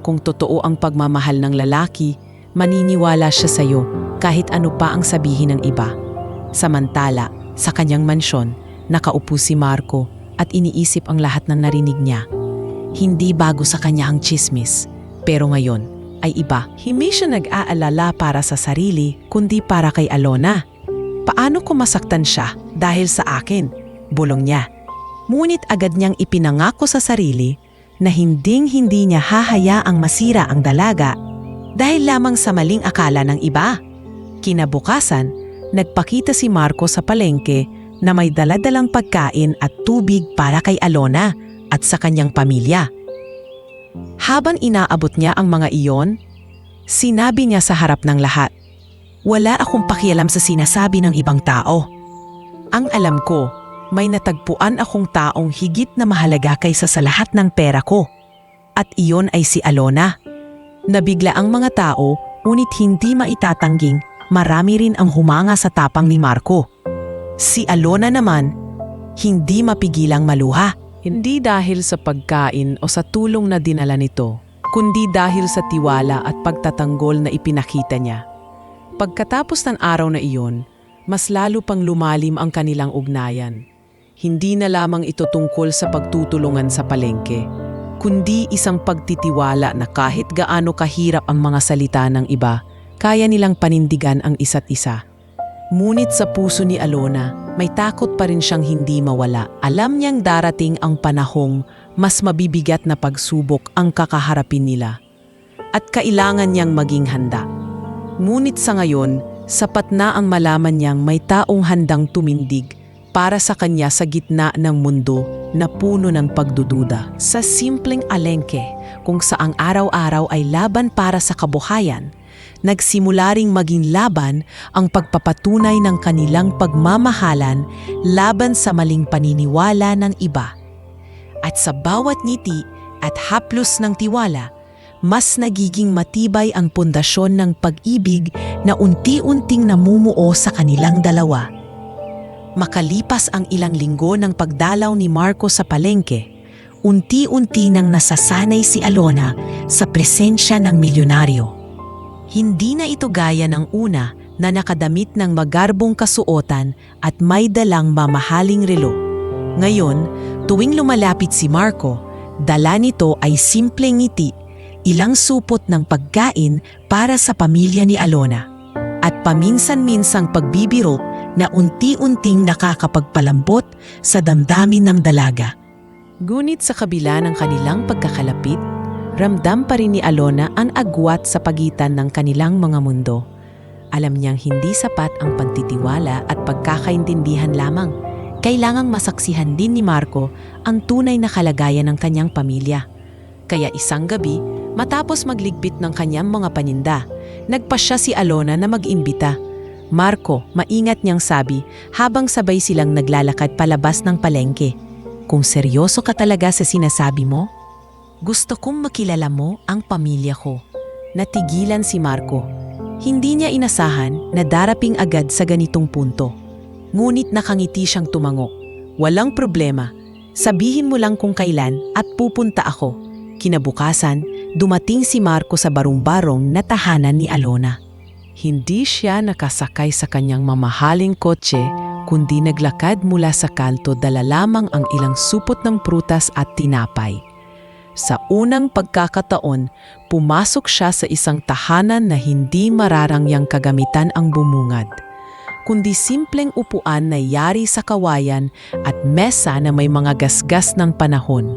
Kung totoo ang pagmamahal ng lalaki, maniniwala siya sa iyo kahit ano pa ang sabihin ng iba. Samantala, sa kanyang mansyon, nakaupo si Marco at iniisip ang lahat ng narinig niya. Hindi bago sa kanya ang tsismis, pero ngayon ay iba. Hindi siya nag-aalala para sa sarili, kundi para kay Alona. Paano ko masaktan siya dahil sa akin? Bulong niya. Ngunit agad niyang ipinangako sa sarili na hinding-hindi niya hahayaang masira ang dalaga dahil lamang sa maling akala ng iba. Kinabukasan, nagpakita si Marco sa palengke na may daladalang pagkain at tubig para kay Alona at sa kanyang pamilya. Habang inaabot niya ang mga iyon, sinabi niya sa harap ng lahat, "Wala akong pakialam sa sinasabi ng ibang tao. Ang alam ko, may natagpuan akong taong higit na mahalaga kaysa sa lahat ng pera ko. At iyon ay si Alona." Nabigla ang mga tao, ngunit hindi maitatangging marami rin ang humanga sa tapang ni Marco. Si Alona naman, hindi mapigilang maluha. Hindi dahil sa pagkain o sa tulong na dinala nito, kundi dahil sa tiwala at pagtatanggol na ipinakita niya. Pagkatapos ng araw na iyon, mas lalo pang lumalim ang kanilang ugnayan. Hindi na lamang ito tungkol sa pagtutulungan sa palengke, kundi isang pagtitiwala na kahit gaano kahirap ang mga salita ng iba, kaya nilang panindigan ang isa't isa. Ngunit sa puso ni Alona, may takot pa rin siyang hindi mawala. Alam niyang darating ang panahong mas mabibigat na pagsubok ang kakaharapin nila. At kailangan niyang maging handa. Ngunit sa ngayon, sapat na ang malaman niyang may taong handang tumindig para sa kanya sa gitna ng mundo na puno ng pagdududa. Sa simpleng alengke, kung saang araw-araw ay laban para sa kabuhayan, nagsimula ring maging laban ang pagpapatunay ng kanilang pagmamahalan laban sa maling paniniwala ng iba. At sa bawat ngiti at haplos ng tiwala, mas nagiging matibay ang pundasyon ng pag-ibig na unti-unting namumuo sa kanilang dalawa. Makalipas ang ilang linggo ng pagdalaw ni Marco sa palengke, unti-unti nang nasasanay si Alona sa presensya ng milyonaryo. Hindi na ito gaya ng una na nakadamit ng magarbong kasuotan at may dalang mamahaling relo. Ngayon, tuwing lumalapit si Marco, dala nito ay simpleng ngiti, ilang supot ng pagkain para sa pamilya ni Alona, at paminsan-minsang pagbibiro na unti-unting nakakapagpalambot sa damdamin ng dalaga. Ngunit sa kabila ng kanilang pagkakalapit, ramdam pa rin ni Alona ang agwat sa pagitan ng kanilang mga mundo. Alam niyang hindi sapat ang pagtitiwala at pagkakaintindihan lamang. Kailangang masaksihan din ni Marco ang tunay na kalagayan ng kanyang pamilya. Kaya isang gabi, matapos magligpit ng kanyang mga paninda, nagpasya si Alona na mag-imbita. Marco, maingat niyang sabi habang sabay silang naglalakad palabas ng palengke. Kung seryoso ka talaga sa sinasabi mo, gusto kong makilala mo ang pamilya ko. Natigilan si Marco. Hindi niya inasahan na daraping agad sa ganitong punto. Ngunit nakangiti siyang tumango. Walang problema. Sabihin mo lang kung kailan at pupunta ako. Kinabukasan, dumating si Marco sa barong-barong na tahanan ni Alona. Hindi siya nakasakay sa kanyang mamahaling kotse, kundi naglakad mula sa kanto dala lamang ang ilang supot ng prutas at tinapay. Sa unang pagkakataon, pumasok siya sa isang tahanan na hindi mararangyang kagamitan ang bumungad, kundi simpleng upuan na yari sa kawayan at mesa na may mga gasgas ng panahon.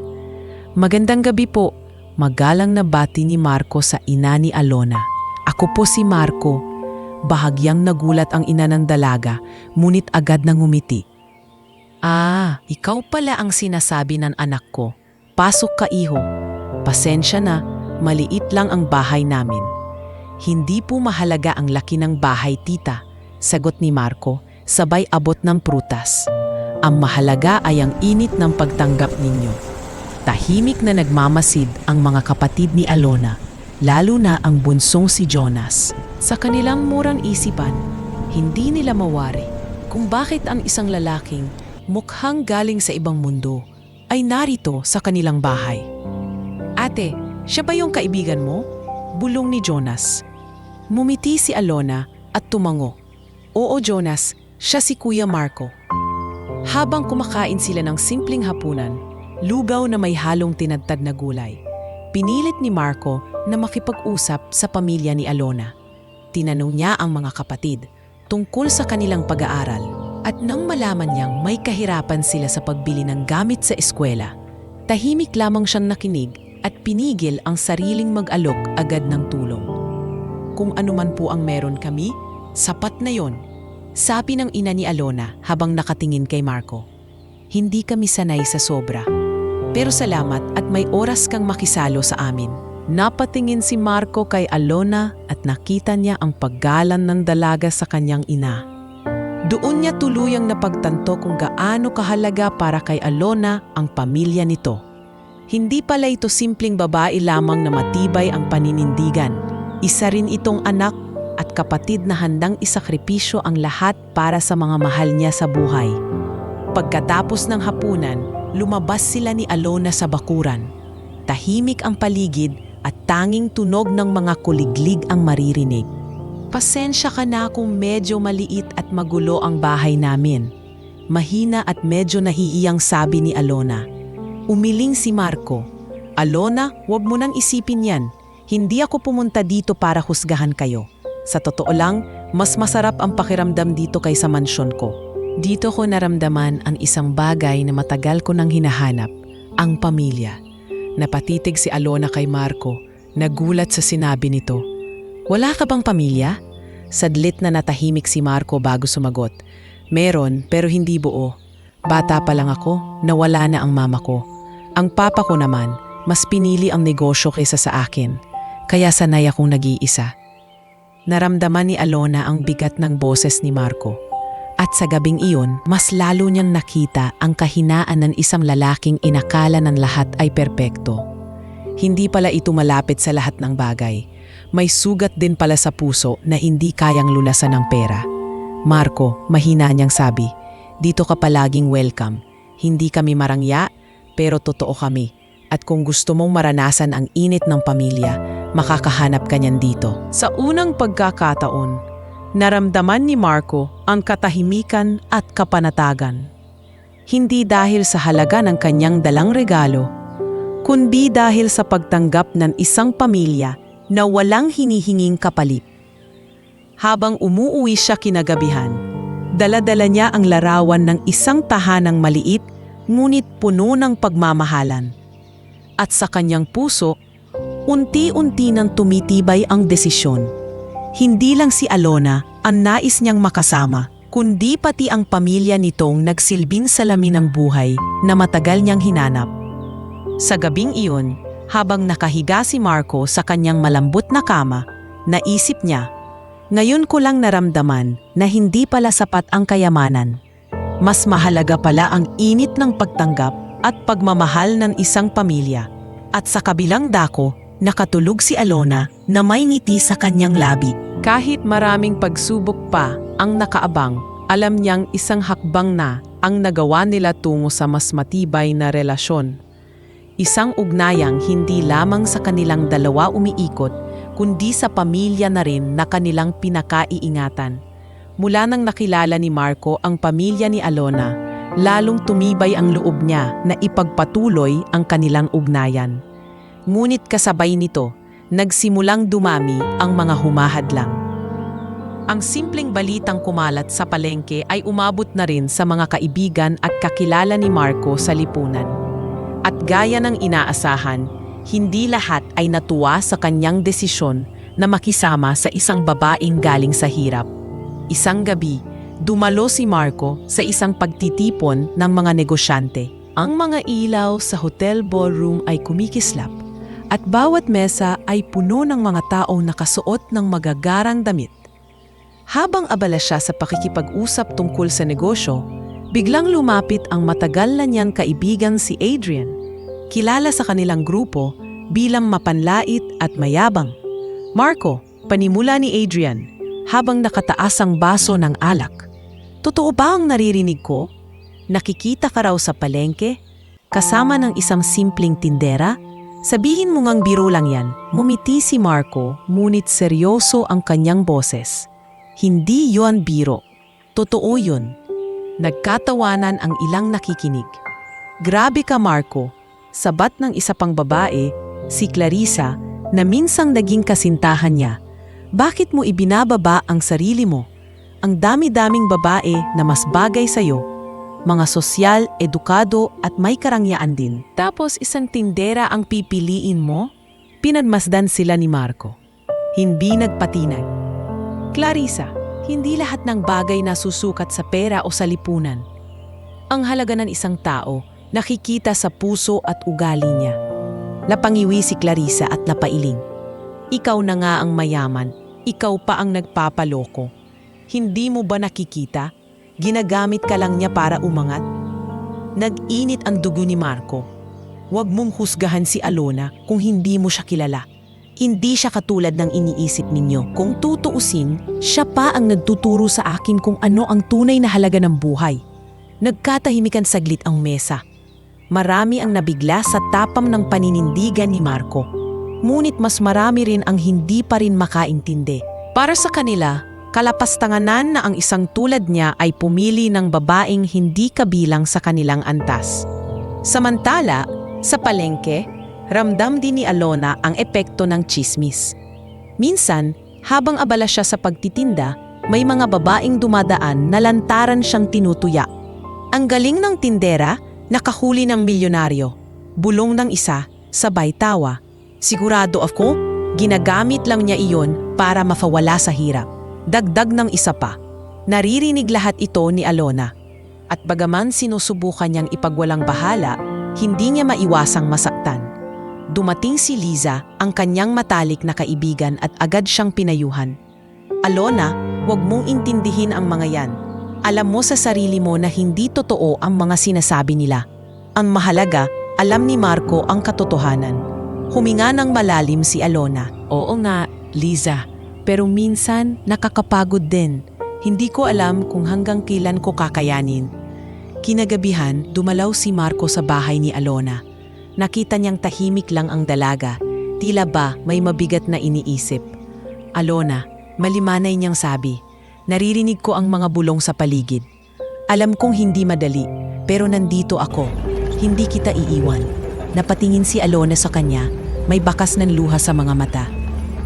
Magandang gabi po, magalang na bati ni Marco sa ina ni Alona. Ako po si Marco. Bahagyang nagulat ang ina ng dalaga, ngunit agad nang ngumiti. Ikaw pala ang sinasabi ng anak ko. Pasok ka, iho. Pasensya na, maliit lang ang bahay namin. Hindi po mahalaga ang laki ng bahay, tita, sagot ni Marco, sabay abot ng prutas. Ang mahalaga ay ang init ng pagtanggap ninyo. Tahimik na nagmamasid ang mga kapatid ni Alona, lalo na ang bunsong si Jonas. Sa kanilang murang isipan, hindi nila mawari kung bakit ang isang lalaking mukhang galing sa ibang mundo ay narito sa kanilang bahay. Ate, siya ba yung kaibigan mo? Bulong ni Jonas. Mumiti si Alona at tumango. Oo, Jonas, siya si Kuya Marco. Habang kumakain sila ng simpleng hapunan, lugaw na may halong tinadtad na gulay, pinilit ni Marco na makipag-usap sa pamilya ni Alona. Tinanong niya ang mga kapatid tungkol sa kanilang pag-aaral at nang malaman niyang may kahirapan sila sa pagbili ng gamit sa eskwela, tahimik lamang siyang nakinig at pinigil ang sariling mag-alok agad ng tulong. Kung anuman po ang meron kami, sapat na yon, sabi ng ina ni Alona habang nakatingin kay Marco. Hindi kami sanay sa sobra. Pero salamat at may oras kang makisalo sa amin. Napatingin si Marco kay Alona at nakita niya ang paggalan ng dalaga sa kanyang ina. Doon niya tuluyang napagtanto kung gaano kahalaga para kay Alona ang pamilya nito. Hindi pala ito simpleng babae lamang na matibay ang paninindigan. Isa rin itong anak at kapatid na handang isakripisyo ang lahat para sa mga mahal niya sa buhay. Pagkatapos ng hapunan, lumabas sila ni Alona sa bakuran. Tahimik ang paligid at tanging tunog ng mga kuliglig ang maririnig. Pasensya ka na kung medyo maliit at magulo ang bahay namin. Mahina at medyo nahiiyang sabi ni Alona. Umiling si Marco. Alona, huwag mo nang isipin yan. Hindi ako pumunta dito para husgahan kayo. Sa totoo lang, mas masarap ang pakiramdam dito kaysa mansyon ko. Dito ko naramdaman ang isang bagay na matagal ko nang hinahanap, ang pamilya. Napatitig si Alona kay Marco, nagulat sa sinabi nito. Wala ka bang pamilya? Sadlit na natahimik si Marco bago sumagot. Meron, pero hindi buo. Bata pa lang ako, nawala na ang mama ko. Ang papa ko naman, mas pinili ang negosyo kaysa sa akin. Kaya sanay akong nag-iisa. Naramdaman ni Alona ang bigat ng boses ni Marco. At sa gabing iyon, mas lalo niyang nakita ang kahinaan ng isang lalaking inakala ng lahat ay perpekto. Hindi pala ito malapit sa lahat ng bagay. May sugat din pala sa puso na hindi kayang lunasan ng pera. Marco, mahina niyang sabi, Dito ka palaging welcome. Hindi kami marangya, pero totoo kami. At kung gusto mong maranasan ang init ng pamilya, makakahanap ka niyan dito. Sa unang pagkakataon, naramdaman ni Marco ang katahimikan at kapanatagan. Hindi dahil sa halaga ng kanyang dalang regalo, kundi dahil sa pagtanggap ng isang pamilya na walang hinihinging kapalit. Habang umuuwi siya kinagabihan, dala-dala niya ang larawan ng isang tahanang maliit ngunit puno ng pagmamahalan. At sa kanyang puso, unti-unti nang tumitibay ang desisyon. Hindi lang si Alona ang nais niyang makasama, kundi pati ang pamilya nitong nagsilbing salamin ng buhay na matagal niyang hinanap. Sa gabing iyon, habang nakahiga si Marco sa kanyang malambot na kama, naisip niya, ngayon ko lang naramdaman na hindi pala sapat ang kayamanan. Mas mahalaga pala ang init ng pagtanggap at pagmamahal ng isang pamilya. At sa kabilang dako, nakatulog si Alona na may ngiti sa kanyang labi. Kahit maraming pagsubok pa ang nakaabang, alam niyang isang hakbang na ang nagawa nila tungo sa mas matibay na relasyon. Isang ugnayang hindi lamang sa kanilang dalawa umiikot, kundi sa pamilya na rin na kanilang pinakaiingatan. Mula nang nakilala ni Marco ang pamilya ni Alona, lalong tumibay ang loob niya na ipagpatuloy ang kanilang ugnayan. Ngunit kasabay nito, nagsimulang dumami ang mga humahadlang. Ang simpleng balitang kumalat sa palengke ay umabot na rin sa mga kaibigan at kakilala ni Marco sa lipunan. At gaya ng inaasahan, hindi lahat ay natuwa sa kanyang desisyon na makisama sa isang babaeng galing sa hirap. Isang gabi, dumalo si Marco sa isang pagtitipon ng mga negosyante. Ang mga ilaw sa hotel ballroom ay kumikislap at bawat mesa ay puno ng mga taong nakasuot ng magagarang damit. Habang abala siya sa pakikipag-usap tungkol sa negosyo, biglang lumapit ang matagal na niyang kaibigan si Adrian, kilala sa kanilang grupo bilang mapanlait at mayabang. "Marco," panimula ni Adrian, habang nakataas ang baso ng alak. "Totoo ba ang naririnig ko? Nakikita ka raw sa palengke, kasama ng isang simpleng tindera? Sabihin mo ngang biro lang yan." Ngumiti si Marco, ngunit seryoso ang kanyang boses. Hindi yon biro. Totoo yun. Nagkatawanan ang ilang nakikinig. "Grabe ka, Marco," sabat ng isa pang babae, si Clarissa, na minsang naging kasintahan niya. "Bakit mo ibinababa ang sarili mo? Ang dami-daming babae na mas bagay sa'yo. Mga sosyal, edukado at may karangyaan din. Tapos isang tindera ang pipiliin mo?" Pinadmasdan sila ni Marco. Hindi nagpatinag. "Clarissa, hindi lahat ng bagay na susukat sa pera o sa lipunan. Ang halaga ng isang tao nakikita sa puso at ugali niya." Napangiwi si Clarissa at napailing. "Ikaw na nga ang mayaman. Ikaw pa ang nagpapaloko. Hindi mo ba nakikita? Ginagamit ka lang niya para umangat." Nag-init ang dugo ni Marco. "Huwag mong husgahan si Alona kung hindi mo siya kilala. Hindi siya katulad ng iniisip ninyo. Kung tutuusin, siya pa ang nagtuturo sa akin kung ano ang tunay na halaga ng buhay." Nagkatahimikan saglit ang mesa. Marami ang nabigla sa tapang ng paninindigan ni Marco. Ngunit mas marami rin ang hindi pa rin makaintindi. Para sa kanila, kalapastanganan na ang isang tulad niya ay pumili ng babaeng hindi kabilang sa kanilang antas. Samantala, sa palengke, ramdam din ni Alona ang epekto ng tsismis. Minsan, habang abala siya sa pagtitinda, may mga babaeng dumadaan na lantaran siyang tinutuya. Ang galing ng tindera, nakahuli ng milyonaryo. Bulong ng isa, sabay tawa. Sigurado ako, ginagamit lang niya iyon para mafawala sa hirap. Dagdag ng isa pa. Naririnig lahat ito ni Alona. At bagaman sinusubukan niyang ipagwalang bahala, hindi niya maiwasang masaktan. Dumating si Liza, ang kanyang matalik na kaibigan, at agad siyang pinayuhan. "Alona, huwag mong intindihin ang mga yan. Alam mo sa sarili mo na hindi totoo ang mga sinasabi nila. Ang mahalaga, alam ni Marco ang katotohanan." Huminga ng malalim si Alona. "Oo nga, Liza, pero minsan nakakapagod din. Hindi ko alam kung hanggang kailan ko kakayanin. Kinagabihan, dumalaw si Marco sa bahay ni Alona. Nakita niyang tahimik lang ang dalaga, tila ba may mabigat na iniisip. Alona, malimanay niyang sabi, naririnig ko ang mga bulong sa paligid. Alam kong hindi madali, pero nandito ako. Hindi kita iiwan. Napatingin si Alona sa kanya, may bakas ng luha sa mga mata.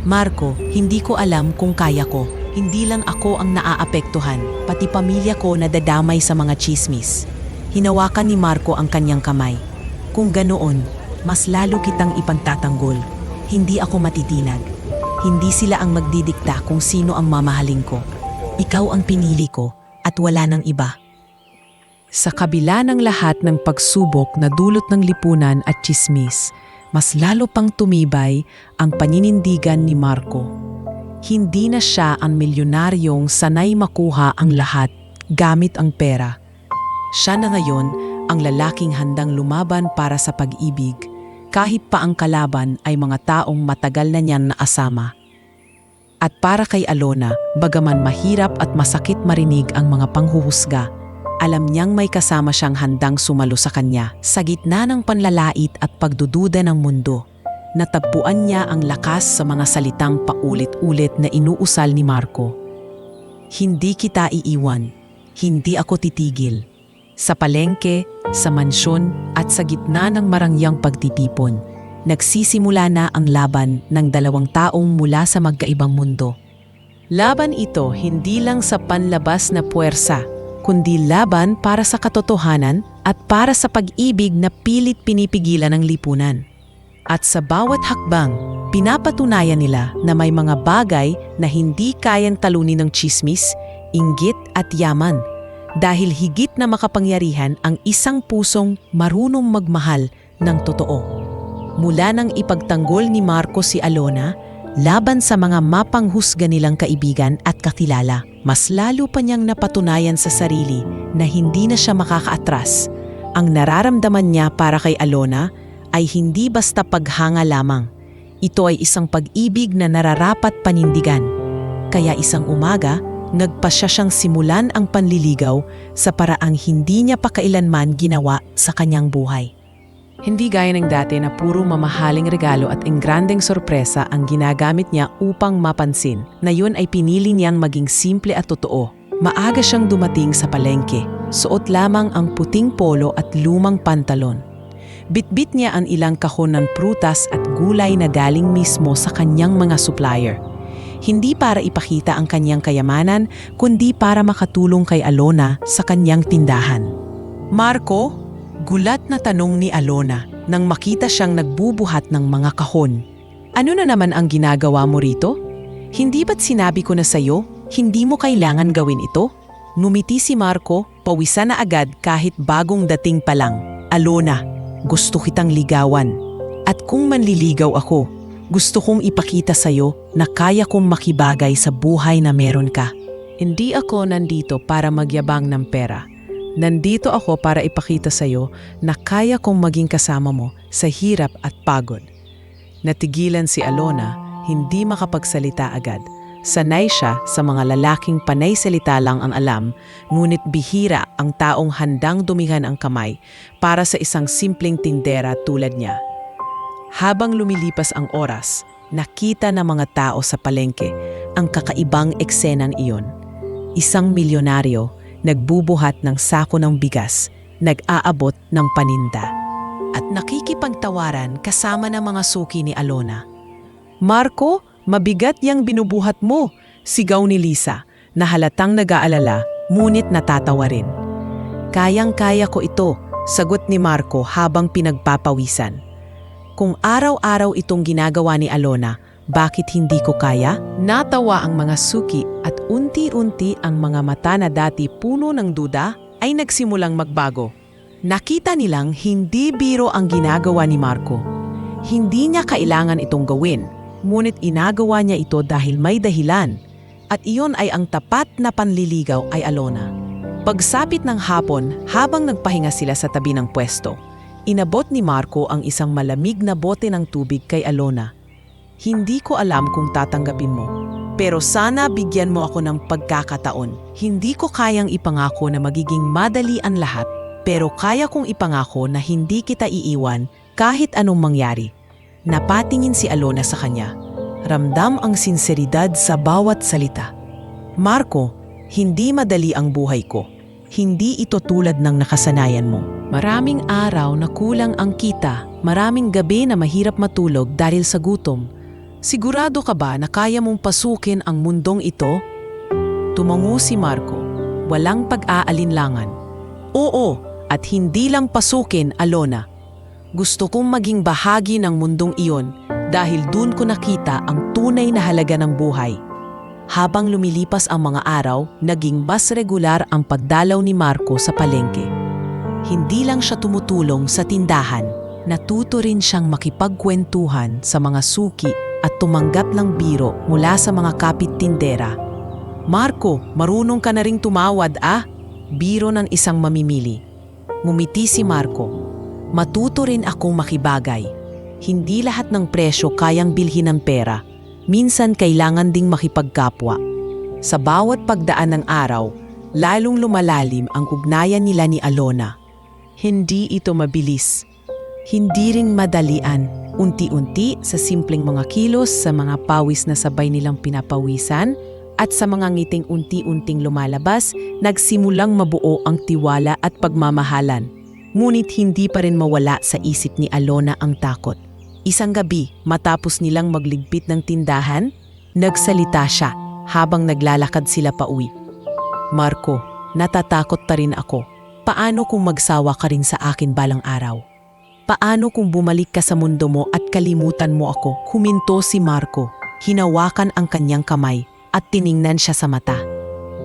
Marco, hindi ko alam kung kaya ko. Hindi lang ako ang naaapektuhan, pati pamilya ko nadadamay sa mga chismis. Hinawakan ni Marco ang kanyang kamay. Kung ganoon, mas lalo kitang ipagtatanggol. Hindi ako matitinag. Hindi sila ang magdidikta kung sino ang mamahalin ko. Ikaw ang pinili ko at wala nang iba. Sa kabila ng lahat ng pagsubok na dulot ng lipunan at chismis, mas lalo pang tumibay ang paninindigan ni Marco. Hindi na siya ang milyonaryong sanay makuha ang lahat gamit ang pera. Siya na ngayon ang lalaking handang lumaban para sa pag-ibig, kahit pa ang kalaban ay mga taong matagal na niyan naasama. At para kay Alona, bagaman mahirap at masakit marinig ang mga panghuhusga, alam niyang may kasama siyang handang sumalo sa kanya sa gitna ng panlalait at pagdududa ng mundo. Natagpuan niya ang lakas sa mga salitang paulit-ulit na inuusal ni Marco. Hindi kita iiwan, hindi ako titigil. Sa palengke, sa mansyon at sa gitna ng marangyang pagtitipon, nagsisimula na ang laban ng dalawang taong mula sa magkaibang mundo. Laban ito hindi lang sa panlabas na puwersa, kundi laban para sa katotohanan at para sa pag-ibig na pilit pinipigilan ng lipunan. At sa bawat hakbang, pinapatunayan nila na may mga bagay na hindi kayang talunin ng tsismis, inggit at yaman. Dahil higit na makapangyarihan ang isang pusong marunong magmahal ng totoo. Mula nang ipagtanggol ni Marco si Alona, laban sa mga mapanghusga nilang kaibigan at kakilala, mas lalo pa niyang napatunayan sa sarili na hindi na siya makakaatras. Ang nararamdaman niya para kay Alona ay hindi basta paghanga lamang. Ito ay isang pag-ibig na nararapat panindigan. Kaya isang umaga, nagpasya siyang simulan ang panliligaw sa paraang hindi niya pa kailanman ginawa sa kanyang buhay. Hindi gaya ng dati na puro mamahaling regalo at engrandeng sorpresa ang ginagamit niya upang mapansin. Na yun ay pinili niyang maging simple at totoo. Maaga siyang dumating sa palengke. Suot lamang ang puting polo at lumang pantalon. Bitbit niya ang ilang kahon ng prutas at gulay na galing mismo sa kanyang mga supplier. Hindi para ipakita ang kanyang kayamanan, kundi para makatulong kay Alona sa kanyang tindahan. Marco, gulat na tanong ni Alona nang makita siyang nagbubuhat ng mga kahon. Ano na naman ang ginagawa mo rito? Hindi ba't sinabi ko na sa'yo, hindi mo kailangan gawin ito? Ngumiti si Marco, pawisan na agad kahit bagong dating pa lang. Alona, gusto kitang ligawan. At kung manliligaw ako, gusto kong ipakita sa'yo na kaya kong makibagay sa buhay na meron ka. Hindi ako nandito para magyabang ng pera. Nandito ako para ipakita sa'yo na kaya kong maging kasama mo sa hirap at pagod. Natigilan si Alona, hindi makapagsalita agad. Sanay siya sa mga lalaking panay salita lang ang alam, ngunit bihira ang taong handang dumihan ang kamay para sa isang simpleng tindera tulad niya. Habang lumilipas ang oras, nakita ng mga tao sa palengke ang kakaibang eksenang iyon. Isang milyonaryo, nagbubuhat ng sako ng bigas, nag-aabot ng paninda, at nakikipagtawaran kasama ng mga suki ni Alona. Marco, mabigat yang binubuhat mo, sigaw ni Lisa, na halatang nag-aalala, ngunit natatawa rin. Kayang-kaya ko ito, sagot ni Marco habang pinagpapawisan. Kung araw-araw itong ginagawa ni Alona, bakit hindi ko kaya? Natawa ang mga suki at unti-unti ang mga mata na dati puno ng duda ay nagsimulang magbago. Nakita nilang hindi biro ang ginagawa ni Marco. Hindi niya kailangan itong gawin, ngunit inagawa niya ito dahil may dahilan. At iyon ay ang tapat na panliligaw ay Alona. Pagsapit ng hapon, habang nagpahinga sila sa tabi ng pwesto, inabot ni Marco ang isang malamig na bote ng tubig kay Alona. Hindi ko alam kung tatanggapin mo, pero sana bigyan mo ako ng pagkakataon. Hindi ko kayang ipangako na magiging madali ang lahat, Pero kaya kong ipangako na hindi kita iiwan kahit anong mangyari. Napatingin si Alona sa kanya. Ramdam ang sinseridad sa bawat salita. Marco, hindi madali ang buhay ko. Hindi ito tulad ng nakasanayan mo. Maraming araw na kulang ang kita, maraming gabi na mahirap matulog dahil sa gutom. Sigurado ka ba na kaya mong pasukin ang mundong ito? Tumango si Marco, walang pag-aalinlangan. Oo, at hindi lang pasukin, Alona. Gusto kong maging bahagi ng mundong iyon dahil dun ko nakita ang tunay na halaga ng buhay. Habang lumilipas ang mga araw, naging mas regular ang pagdalaw ni Marco sa palengke. Hindi lang siya tumutulong sa tindahan, natuto rin siyang makipagkwentuhan sa mga suki at tumanggap ng biro mula sa mga kapit-tindera. Marco, marunong ka na ring tumawad Biro ng isang mamimili. Ngumiti si Marco. Matuto rin akong makibagay. Hindi lahat ng presyo kayang bilhin ng pera. Minsan kailangan ding makipagkapwa. Sa bawat pagdaan ng araw, lalong lumalalim ang ugnayan nila ni Alona. Hindi ito mabilis. Hindi ring madalian. Unti-unti sa simpleng mga kilos, sa mga pawis na sabay nilang pinapawisan, at sa mga ngiting unti-unting lumalabas, nagsimulang mabuo ang tiwala at pagmamahalan. Ngunit hindi pa rin mawala sa isip ni Alona ang takot. Isang gabi, matapos nilang magligpit ng tindahan, nagsalita siya habang naglalakad sila pauwi. Marco, natatakot pa rin ako. Paano kung magsawa ka rin sa akin balang araw? Paano kung bumalik ka sa mundo mo at kalimutan mo ako? Huminto si Marco, hinawakan ang kanyang kamay at tiningnan siya sa mata.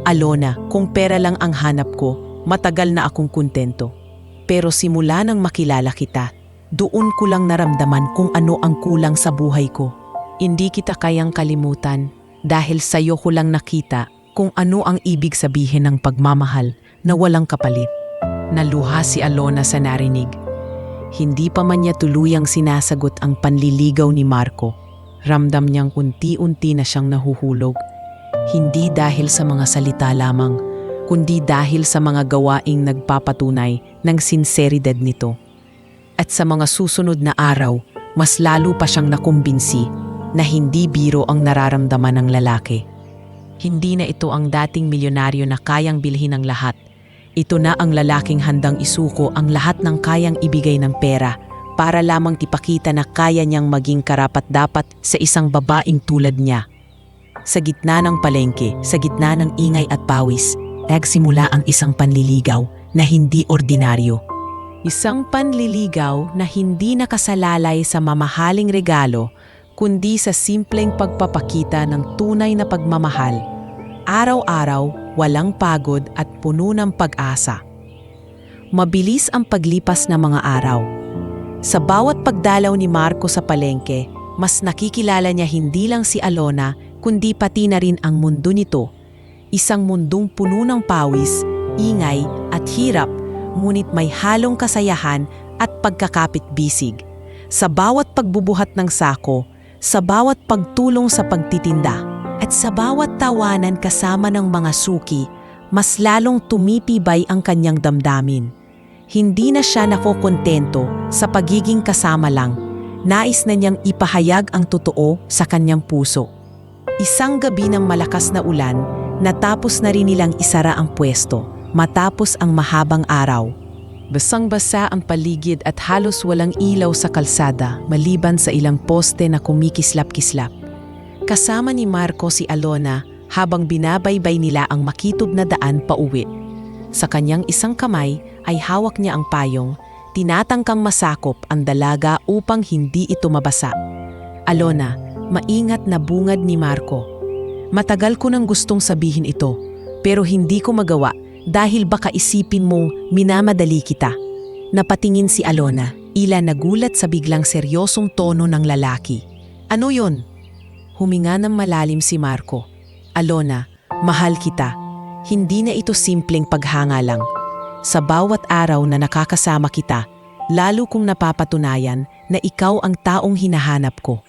Alona, kung pera lang ang hanap ko, matagal na akong kontento. Pero simula nang makilala kita, doon ko lang naramdaman kung ano ang kulang sa buhay ko. Hindi kita kayang kalimutan dahil sa'yo ko lang nakita kung ano ang ibig sabihin ng pagmamahal na walang kapalit. Naluha si Alona sa narinig. Hindi pa man niya tuluyang sinasagot ang panliligaw ni Marco. Ramdam niyang unti-unti na siyang nahuhulog. Hindi dahil sa mga salita lamang, kundi dahil sa mga gawaing nagpapatunay ng sinseridad nito. At sa mga susunod na araw, mas lalo pa siyang nakumbinsi na hindi biro ang nararamdaman ng lalaki. Hindi na ito ang dating milyonaryo na kayang bilhin ng lahat. Ito na ang lalaking handang isuko ang lahat ng kayang ibigay ng pera para lamang ipakita na kaya niyang maging karapat-dapat sa isang babaeng tulad niya. Sa gitna ng palengke, sa gitna ng ingay at pawis, nagsimula ang isang panliligaw na hindi ordinaryo. Isang panliligaw na hindi nakasalalay sa mamahaling regalo, kundi sa simpleng pagpapakita ng tunay na pagmamahal. Araw-araw, walang pagod at puno ng pag-asa. Mabilis ang paglipas ng mga araw. Sa bawat pagdalaw ni Marco sa palengke, mas nakikilala niya hindi lang si Alona, kundi pati na rin ang mundo nito. Isang mundong puno ng pawis, ingay at hirap, ngunit may halong kasayahan at pagkakapit-bisig. Sa bawat pagbubuhat ng sako, sa bawat pagtulong sa pagtitinda, at sa bawat tawanan kasama ng mga suki, mas lalong tumitibay ang kanyang damdamin. Hindi na siya nakokontento sa pagiging kasama lang. Nais na niyang ipahayag ang totoo sa kanyang puso. Isang gabi ng malakas na ulan, natapos na rin nilang isara ang pwesto. Matapos ang mahabang araw, basang-basa ang paligid at halos walang ilaw sa kalsada maliban sa ilang poste na kumikislap-kislap. Kasama ni Marco si Alona habang binabaybay nila ang makitob na daan pauwi. Sa kanyang isang kamay ay hawak niya ang payong, tinatangkang masakop ang dalaga upang hindi ito mabasa. Alona, maingat na bungad ni Marco. Matagal ko nang gustong sabihin ito, pero hindi ko magawa. Dahil baka isipin mong minamadali kita. Napatingin si Alona, ila nagulat sa biglang seryosong tono ng lalaki. Ano yon? Huminga ng malalim si Marco. Alona, mahal kita. Hindi na ito simpleng paghanga lang. Sa bawat araw na nakakasama kita, lalo kong napapatunayan na ikaw ang taong hinahanap ko.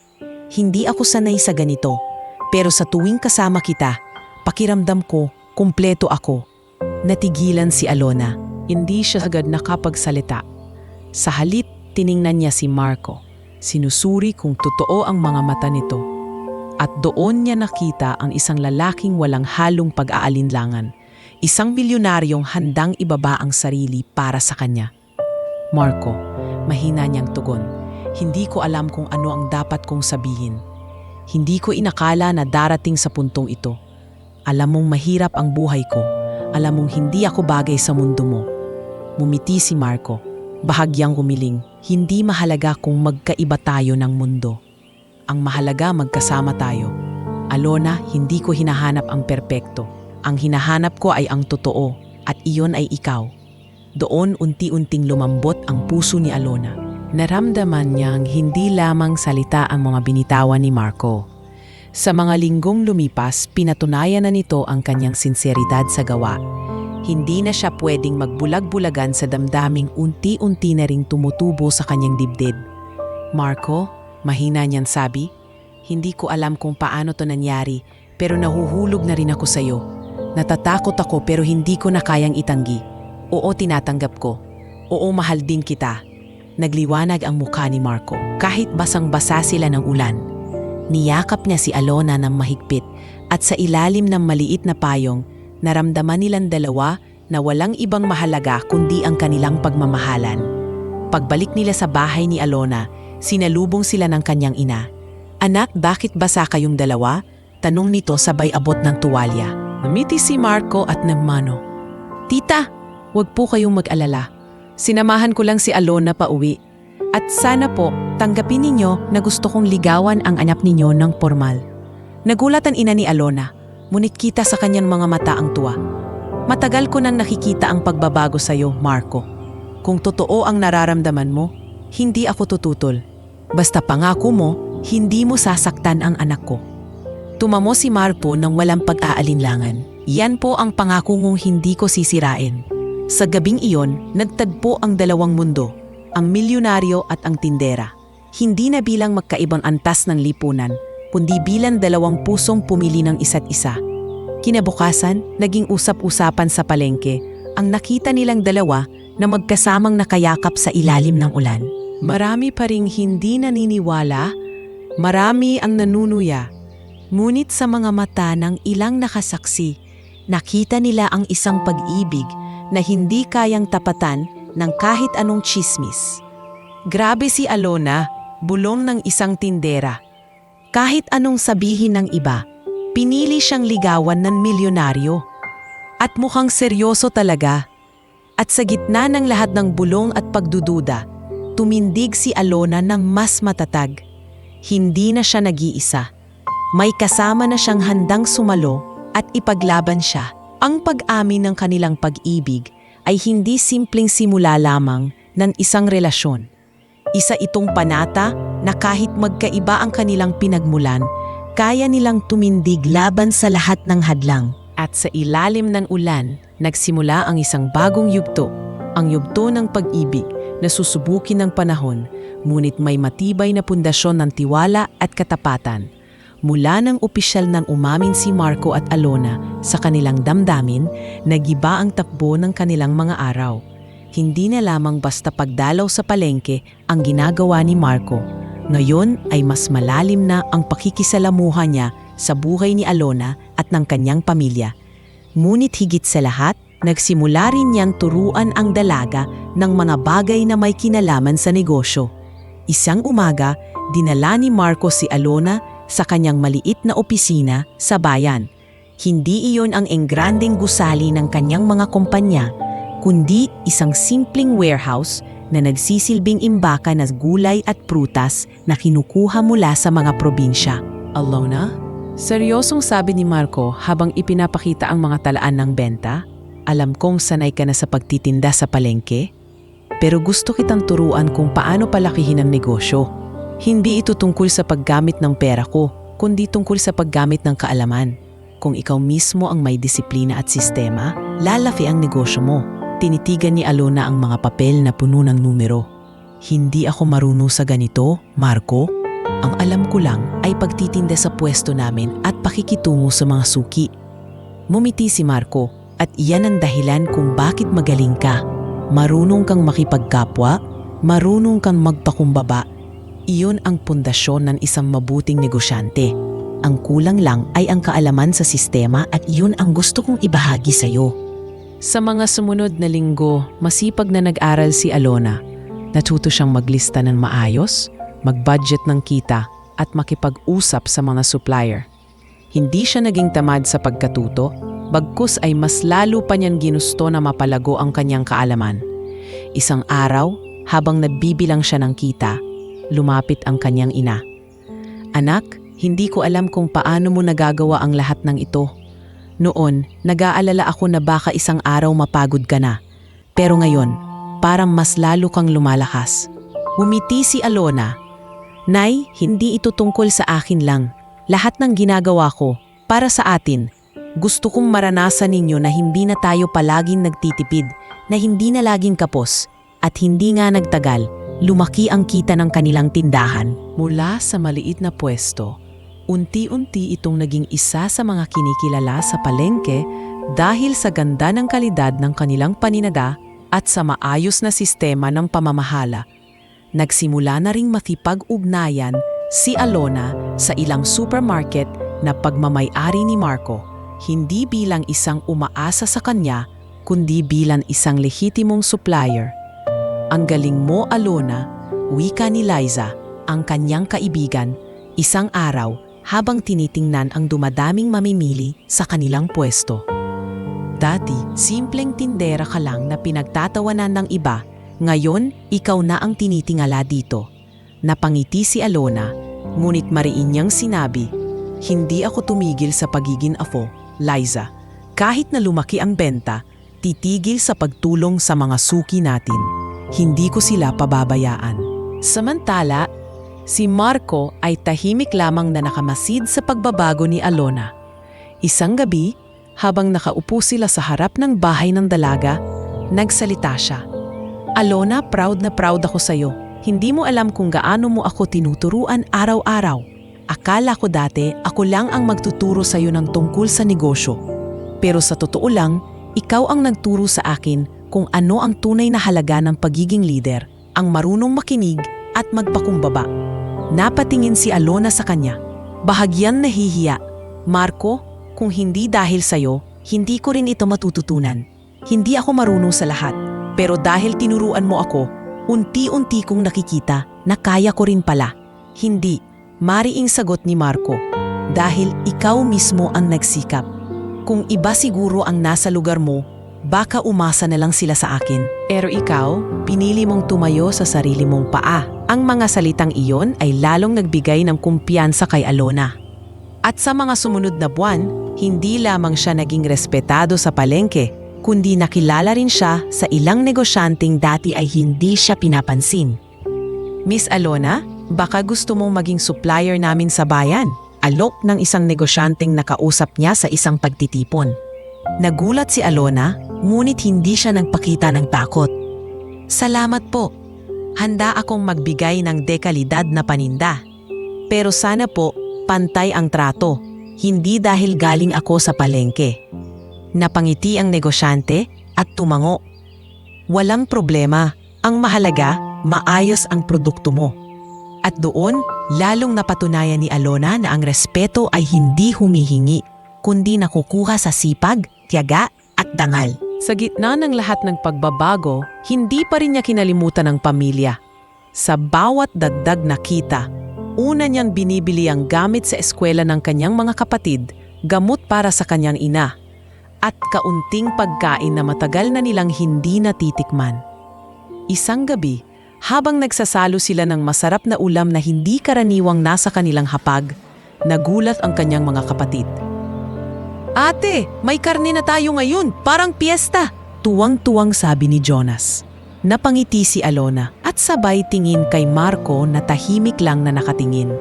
Hindi ako sanay sa ganito, pero sa tuwing kasama kita, pakiramdam ko, kumpleto ako. Natigilan si Alona. Hindi siya agad nakapagsalita. Sa halip, tiningnan niya si Marco. Sinusuri kung totoo ang mga mata nito. At doon niya nakita ang isang lalaking walang halong pag-aalinlangan. Isang milyonaryong handang ibaba ang sarili para sa kanya. Marco, mahina niyang tugon. Hindi ko alam kung ano ang dapat kong sabihin. Hindi ko inakala na darating sa puntong ito. Alam mong mahirap ang buhay ko. Alam mong hindi ako bagay sa mundo mo. Mumiti si Marco. Bahagyang umiling. Hindi mahalaga kung magkaiba tayo ng mundo. Ang mahalaga magkasama tayo. Alona, hindi ko hinahanap ang perpekto. Ang hinahanap ko ay ang totoo at iyon ay ikaw. Doon unti-unting lumambot ang puso ni Alona. Naramdaman niyang hindi lamang salita ang mga binitawan ni Marco. Sa mga linggong lumipas, pinatunayan na nito ang kanyang sinseridad sa gawa. Hindi na siya pwedeng magbulag-bulagan sa damdaming unti-unti na ring tumutubo sa kanyang dibdib. Marco, mahina niyang sabi, hindi ko alam kung paano to nangyari, pero nahuhulog na rin ako sa'yo. Natatakot ako pero hindi ko na kayang itanggi. Oo, tinatanggap ko. Oo, mahal din kita. Nagliwanag ang mukha ni Marco kahit basang-basa sila ng ulan. Niyakap niya si Alona ng mahigpit at sa ilalim ng maliit na payong, naramdaman nilang dalawa na walang ibang mahalaga kundi ang kanilang pagmamahalan. Pagbalik nila sa bahay ni Alona, sinalubong sila ng kanyang ina. Anak, bakit basa kayong dalawa? Tanong nito sabay abot ng tuwalya. Namiti si Marco at namano. Tita, huwag po kayong mag-alala. Sinamahan ko lang si Alona pa uwi. At sana po, tanggapin ninyo na gusto kong ligawan ang anak ninyo ng formal. Nagulat ang ina ni Alona, ngunit kita sa kanyang mga mata ang tuwa. Matagal ko nang nakikita ang pagbabago sa iyo, Marco. Kung totoo ang nararamdaman mo, hindi ako tututol. Basta pangako mo, hindi mo sasaktan ang anak ko. Tumamo si Marco nang walang pag-aalinlangan. Yan po ang pangako kong hindi ko sisirain. Sa gabing iyon, nagtagpo ang dalawang mundo, ang milyonaryo at ang tindera. Hindi na bilang magkaibang antas ng lipunan, kundi bilang dalawang pusong pumili ng isa't isa. Kinabukasan, naging usap-usapan sa palengke ang nakita nilang dalawa na magkasamang nakayakap sa ilalim ng ulan. Marami pa ring hindi naniniwala, marami ang nanunuya. Ngunit sa mga mata ng ilang nakasaksi, nakita nila ang isang pag-ibig na hindi kayang tapatan ng kahit anong tsismis. Grabe si Alona, bulong ng isang tindera. Kahit anong sabihin ng iba, pinili siyang ligawan ng milyonaryo. At mukhang seryoso talaga. At sa gitna ng lahat ng bulong at pagdududa, tumindig si Alona ng mas matatag. Hindi na siya nag-iisa. May kasama na siyang handang sumalo at ipaglaban siya. Ang pag-amin ng kanilang pag-ibig ay hindi simpleng simula lamang ng isang relasyon. Isa itong panata na kahit magkaiba ang kanilang pinagmulan, kaya nilang tumindig laban sa lahat ng hadlang. At sa ilalim ng ulan, nagsimula ang isang bagong yugto, ang yugto ng pag-ibig na susubukin ng panahon, ngunit may matibay na pundasyon ng tiwala at katapatan. Mula nang opisyal nang umamin si Marco at Alona sa kanilang damdamin, nagiba ang takbo ng kanilang mga araw. Hindi na lamang basta pagdalaw sa palengke ang ginagawa ni Marco. Ngayon ay mas malalim na ang pakikisalamuha niya sa buhay ni Alona at ng kanyang pamilya. Ngunit higit sa lahat, nagsimula rin niyang turuan ang dalaga ng mga bagay na may kinalaman sa negosyo. Isang umaga, dinala ni Marco si Alona sa kanyang maliit na opisina sa bayan. Hindi iyon ang engrandeng gusali ng kanyang mga kumpanya, kundi isang simpleng warehouse na nagsisilbing imbakan ng gulay at prutas na kinukuha mula sa mga probinsya. Alona? Seryosong sabi ni Marco habang ipinapakita ang mga talaan ng benta. Alam kong sanay ka na sa pagtitinda sa palengke, pero gusto kitang turuan kung paano palakihin ang negosyo. Hindi ito tungkol sa paggamit ng pera ko, kundi tungkol sa paggamit ng kaalaman. Kung ikaw mismo ang may disiplina at sistema, lalaki ang negosyo mo. Tinitigan ni Alona ang mga papel na puno ng numero. Hindi ako marunong sa ganito, Marco. Ang alam ko lang ay pagtitinda sa pwesto namin at pakikitungo sa mga suki. Mumiti si Marco at iyan ang dahilan kung bakit magaling ka. marunong kang makipagkapwa, marunong kang magpakumbaba. Iyon ang pundasyon ng isang mabuting negosyante. Ang kulang lang ay ang kaalaman sa sistema at iyon ang gusto kong ibahagi sa iyo. Sa mga sumunod na linggo, masipag na nag-aral si Alona. Natuto siyang maglista ng maayos, mag-budget ng kita at makipag-usap sa mga supplier. Hindi siya naging tamad sa pagkatuto, bagkus ay mas lalo pa niyang ginusto na mapalago ang kanyang kaalaman. Isang araw, habang nagbibilang siya ng kita, lumapit ang kanyang ina. "Anak, hindi ko alam kung paano mo nagagawa ang lahat ng ito. Noon, nag-aalala ako na baka isang araw mapagod ka na. Pero ngayon, parang mas lalo kang lumalakas." Umiti si Alona. "Nay, hindi ito tungkol sa akin lang. Lahat ng ginagawa ko, para sa atin. Gusto kong maranasan ninyo na hindi na tayo palaging nagtitipid, na hindi na laging kapos, at hindi nga nagtagal, lumaki ang kita ng kanilang tindahan." Mula sa maliit na pwesto, unti-unti itong naging isa sa mga kinikilala sa palengke dahil sa ganda ng kalidad ng kanilang paninada at sa maayos na sistema ng pamamahala. Nagsimula na ring makipag-ugnayan si Alona sa ilang supermarket na pagmamay-ari ni Marco, hindi bilang isang umaasa sa kanya, kundi bilang isang lehitimong supplier. "Ang galing mo, Alona," wika ni Liza, ang kanyang kaibigan, isang araw habang tinitingnan ang dumadaming mamimili sa kanilang pwesto. "Dati, simpleng tindera ka lang na pinagtatawanan ng iba, ngayon ikaw na ang tinitingala dito." Napangiti si Alona, ngunit mariin niyang sinabi, "Hindi ako tumigil sa pagiging afo, Liza. Kahit na lumaki ang benta, titigil sa pagtulong sa mga suki natin. Hindi ko sila pababayaan." Samantala, si Marco ay tahimik lamang na nakamasid sa pagbabago ni Alona. Isang gabi, habang nakaupo sila sa harap ng bahay ng dalaga, nagsalita siya. "Alona, proud na proud ako sa'yo. Hindi mo alam kung gaano mo ako tinuturuan araw-araw. Akala ko dati ako lang ang magtuturo sa'yo ng tungkol sa negosyo. Pero sa totoo lang, ikaw ang nagturo sa akin kung ano ang tunay na halaga ng pagiging leader, ang marunong makinig at magpakumbaba." Napatingin si Alona sa kanya. Bahagyang nahihiya. "Marco, kung hindi dahil sa'yo, hindi ko rin ito matututunan. Hindi ako marunong sa lahat, pero dahil tinuruan mo ako, unti-unti kong nakikita na kaya ko rin pala." "Hindi," mariing sagot ni Marco, "dahil ikaw mismo ang nagsikap. Kung iba siguro ang nasa lugar mo, baka umasa na lang sila sa akin. Pero ikaw, pinili mong tumayo sa sarili mong paa." Ang mga salitang iyon ay lalong nagbigay ng kumpiyansa kay Alona. At sa mga sumunod na buwan, hindi lamang siya naging respetado sa palengke, kundi nakilala rin siya sa ilang negosyanteng dati ay hindi siya pinapansin. "Miss Alona, baka gusto mong maging supplier namin sa bayan?" Alok ng isang negosyanteng nakausap niya sa isang pagtitipon. Nagulat si Alona, ngunit hindi siya nagpakita ng takot. "Salamat po. Handa akong magbigay ng dekalidad na paninda. Pero sana po, pantay ang trato, hindi dahil galing ako sa palengke." Napangiti ang negosyante at tumango. "Walang problema. Ang mahalaga, maayos ang produkto mo." At doon, lalong napatunayan ni Alona na ang respeto ay hindi humihingi, kundi nakukuha sa sipag, tiyaga at dangal. Sa gitna ng lahat ng pagbabago, hindi pa rin niya kinalimutan ang pamilya. Sa bawat dagdag na kita, una niyang binibili ang gamit sa eskwela ng kanyang mga kapatid, gamot para sa kanyang ina, at kaunting pagkain na matagal na nilang hindi natitikman. Isang gabi, habang nagsasalo sila ng masarap na ulam na hindi karaniwang nasa kanilang hapag, nagulat ang kanyang mga kapatid. "Ate, may karne na tayo ngayon, parang piyesta!" Tuwang-tuwang sabi ni Jonas. Napangiti si Alona at sabay tingin kay Marco na tahimik lang na nakatingin.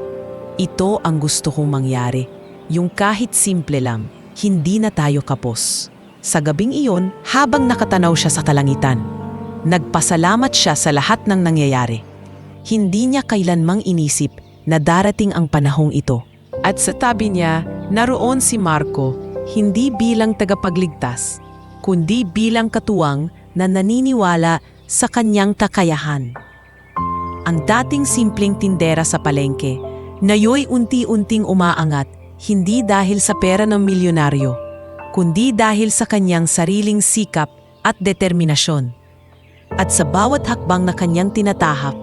"Ito ang gusto kong mangyari, yung kahit simple lang, hindi na tayo kapos." Sa gabing iyon, habang nakatanaw siya sa kalangitan, nagpasalamat siya sa lahat ng nangyayari. Hindi niya kailanmang inisip na darating ang panahong ito. At sa tabi niya, naroon si Marco, hindi bilang tagapagligtas, kundi bilang katuwang na naniniwala sa kanyang kakayahan. Ang dating simpleng tindera sa palengke, ngayoy unti-unting umaangat, hindi dahil sa pera ng milyonaryo, kundi dahil sa kanyang sariling sikap at determinasyon. At sa bawat hakbang na kanyang tinatahak,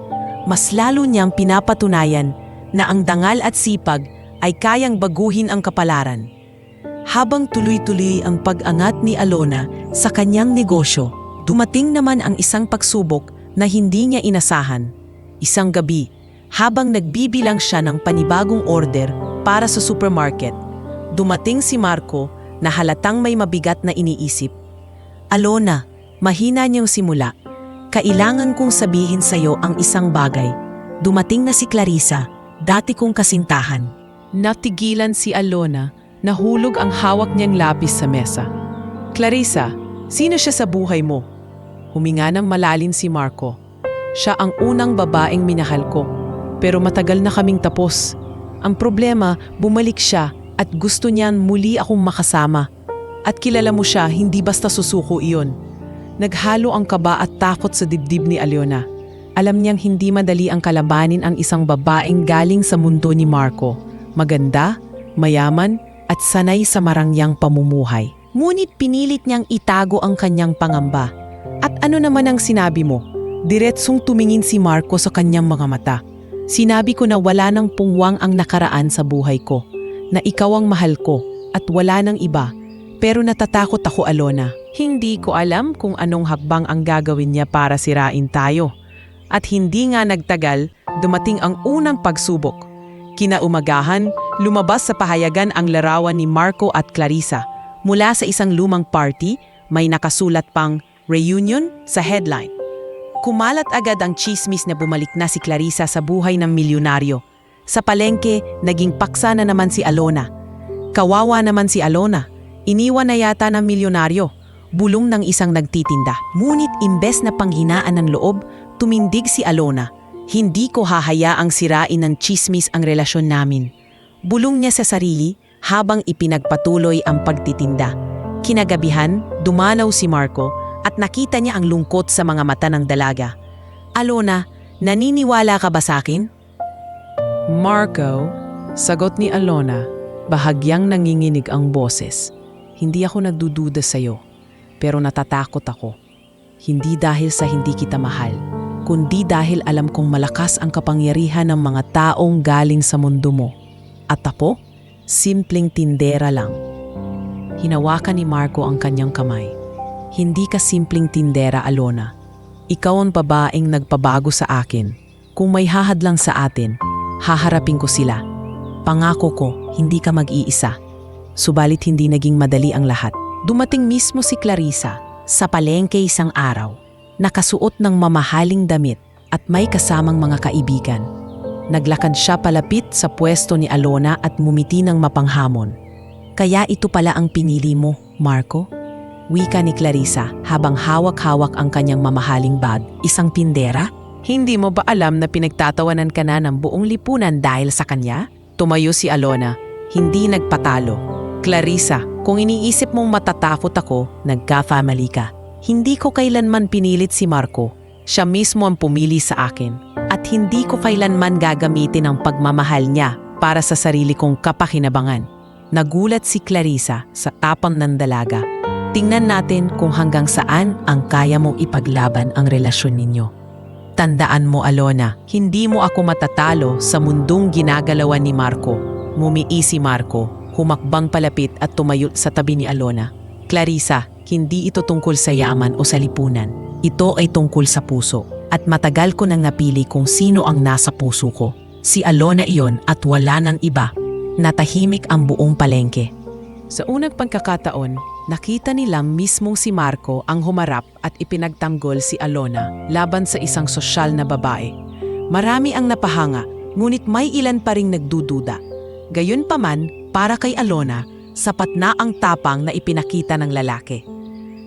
mas lalo niyang pinapatunayan na ang dangal at sipag ay kayang baguhin ang kapalaran. Habang tuloy-tuloy ang pag-angat ni Alona sa kanyang negosyo, dumating naman ang isang pagsubok na hindi niya inasahan. Isang gabi, habang nagbibilang siya ng panibagong order para sa supermarket, dumating si Marco na halatang may mabigat na iniisip. Alona, mahina niyang simula. Kailangan kong sabihin sa'yo ang isang bagay. Dumating na si Clarissa, dati kong kasintahan. Natigilan si Alona, nahulog ang hawak niyang lapis sa mesa. Clarissa, sino siya sa buhay mo? Huminga ng malalim si Marco. Siya ang unang babaeng minahal ko, pero matagal na kaming tapos. Ang problema, bumalik siya at gusto niyan muli akong makasama. At kilala mo siya, hindi basta susuko iyon. Naghalo ang kaba at takot sa dibdib ni Alona. Alam niyang hindi madali ang kalabanin ang isang babaeng galing sa mundo ni Marco. Maganda, mayaman, at sanay sa marangyang pamumuhay. Ngunit pinilit niyang itago ang kanyang pangamba. At ano naman ang sinabi mo? Diretsong tumingin si Marco sa kanyang mga mata. Sinabi ko na wala nang pungwang ang nakaraan sa buhay ko, na ikaw ang mahal ko at wala nang iba. Pero natatakot ako, Alona. Hindi ko alam kung anong hakbang ang gagawin niya para sirain tayo. At hindi nga nagtagal, dumating ang unang pagsubok. Kinaumagahan, lumabas sa pahayagan ang larawan ni Marco at Clarissa. Mula sa isang lumang party, may nakasulat pang reunion sa headline. Kumalat agad ang chismis na bumalik na si Clarissa sa buhay ng milyonaryo. Sa palengke, naging paksa na naman si Alona. Kawawa naman si Alona. Iniwan na yata ng milyonaryo, bulong ng isang nagtitinda. Ngunit imbes na panghinaan ng loob, tumindig si Alona. Hindi ko hahayaang sirain ng chismis ang relasyon namin. Bulong niya sa sarili habang ipinagpatuloy ang pagtitinda. Kinagabihan, dumanaw si Marco at nakita niya ang lungkot sa mga mata ng dalaga. Alona, naniniwala ka ba sa akin? Marco, sagot ni Alona, bahagyang nanginginig ang boses. Hindi ako nagdududa sa'yo, pero natatakot ako. Hindi dahil sa hindi kita mahal, kundi dahil alam kong malakas ang kapangyarihan ng mga taong galing sa mundo mo. At ako, simpleng tindera lang. Hinawakan ni Marco ang kanyang kamay. Hindi ka simpleng tindera, Alona. Ikaw ang babaeng nagpabago sa akin. Kung may hahadlang sa atin, haharapin ko sila. Pangako ko, hindi ka mag-iisa. Subalit hindi naging madali ang lahat. Dumating mismo si Clarissa sa palengke isang araw, nakasuot ng mamahaling damit at may kasamang mga kaibigan. Naglakad siya palapit sa pwesto ni Alona at mumiti ng mapanghamon. Kaya ito pala ang pinili mo, Marco? Wika ni Clarissa habang hawak-hawak ang kanyang mamahaling bag. Isang tindera? Hindi mo ba alam na pinagtatawanan ka na ng buong lipunan dahil sa kanya? Tumayo si Alona, hindi nagpatalo. Clarissa, kung iniisip mong matatakot ako, nagka-family ka. Hindi ko kailanman pinilit si Marco. Siya mismo ang pumili sa akin. At hindi ko kailanman gagamitin ang pagmamahal niya para sa sarili kong kapakinabangan. Nagulat si Clarissa sa tapang ng dalaga. Tingnan natin kung hanggang saan ang kaya mong ipaglaban ang relasyon ninyo. Tandaan mo, Alona, hindi mo ako matatalo sa mundong ginagalawan ni Marco. Ngumii si Marco, humakbang palapit at tumayo sa tabi ni Alona. Clarissa, hindi ito tungkol sa yaman o sa lipunan. Ito ay tungkol sa puso. At matagal ko nang napili kung sino ang nasa puso ko. Si Alona iyon at wala nang iba. Natahimik ang buong palengke. Sa unang pagkakataon, nakita nila mismong si Marco ang humarap at ipinagtanggol si Alona laban sa isang sosyal na babae. Marami ang napahanga, ngunit may ilan pa ring nagdududa. Gayunpaman, para kay Alona, sapat na ang tapang na ipinakita ng lalaki.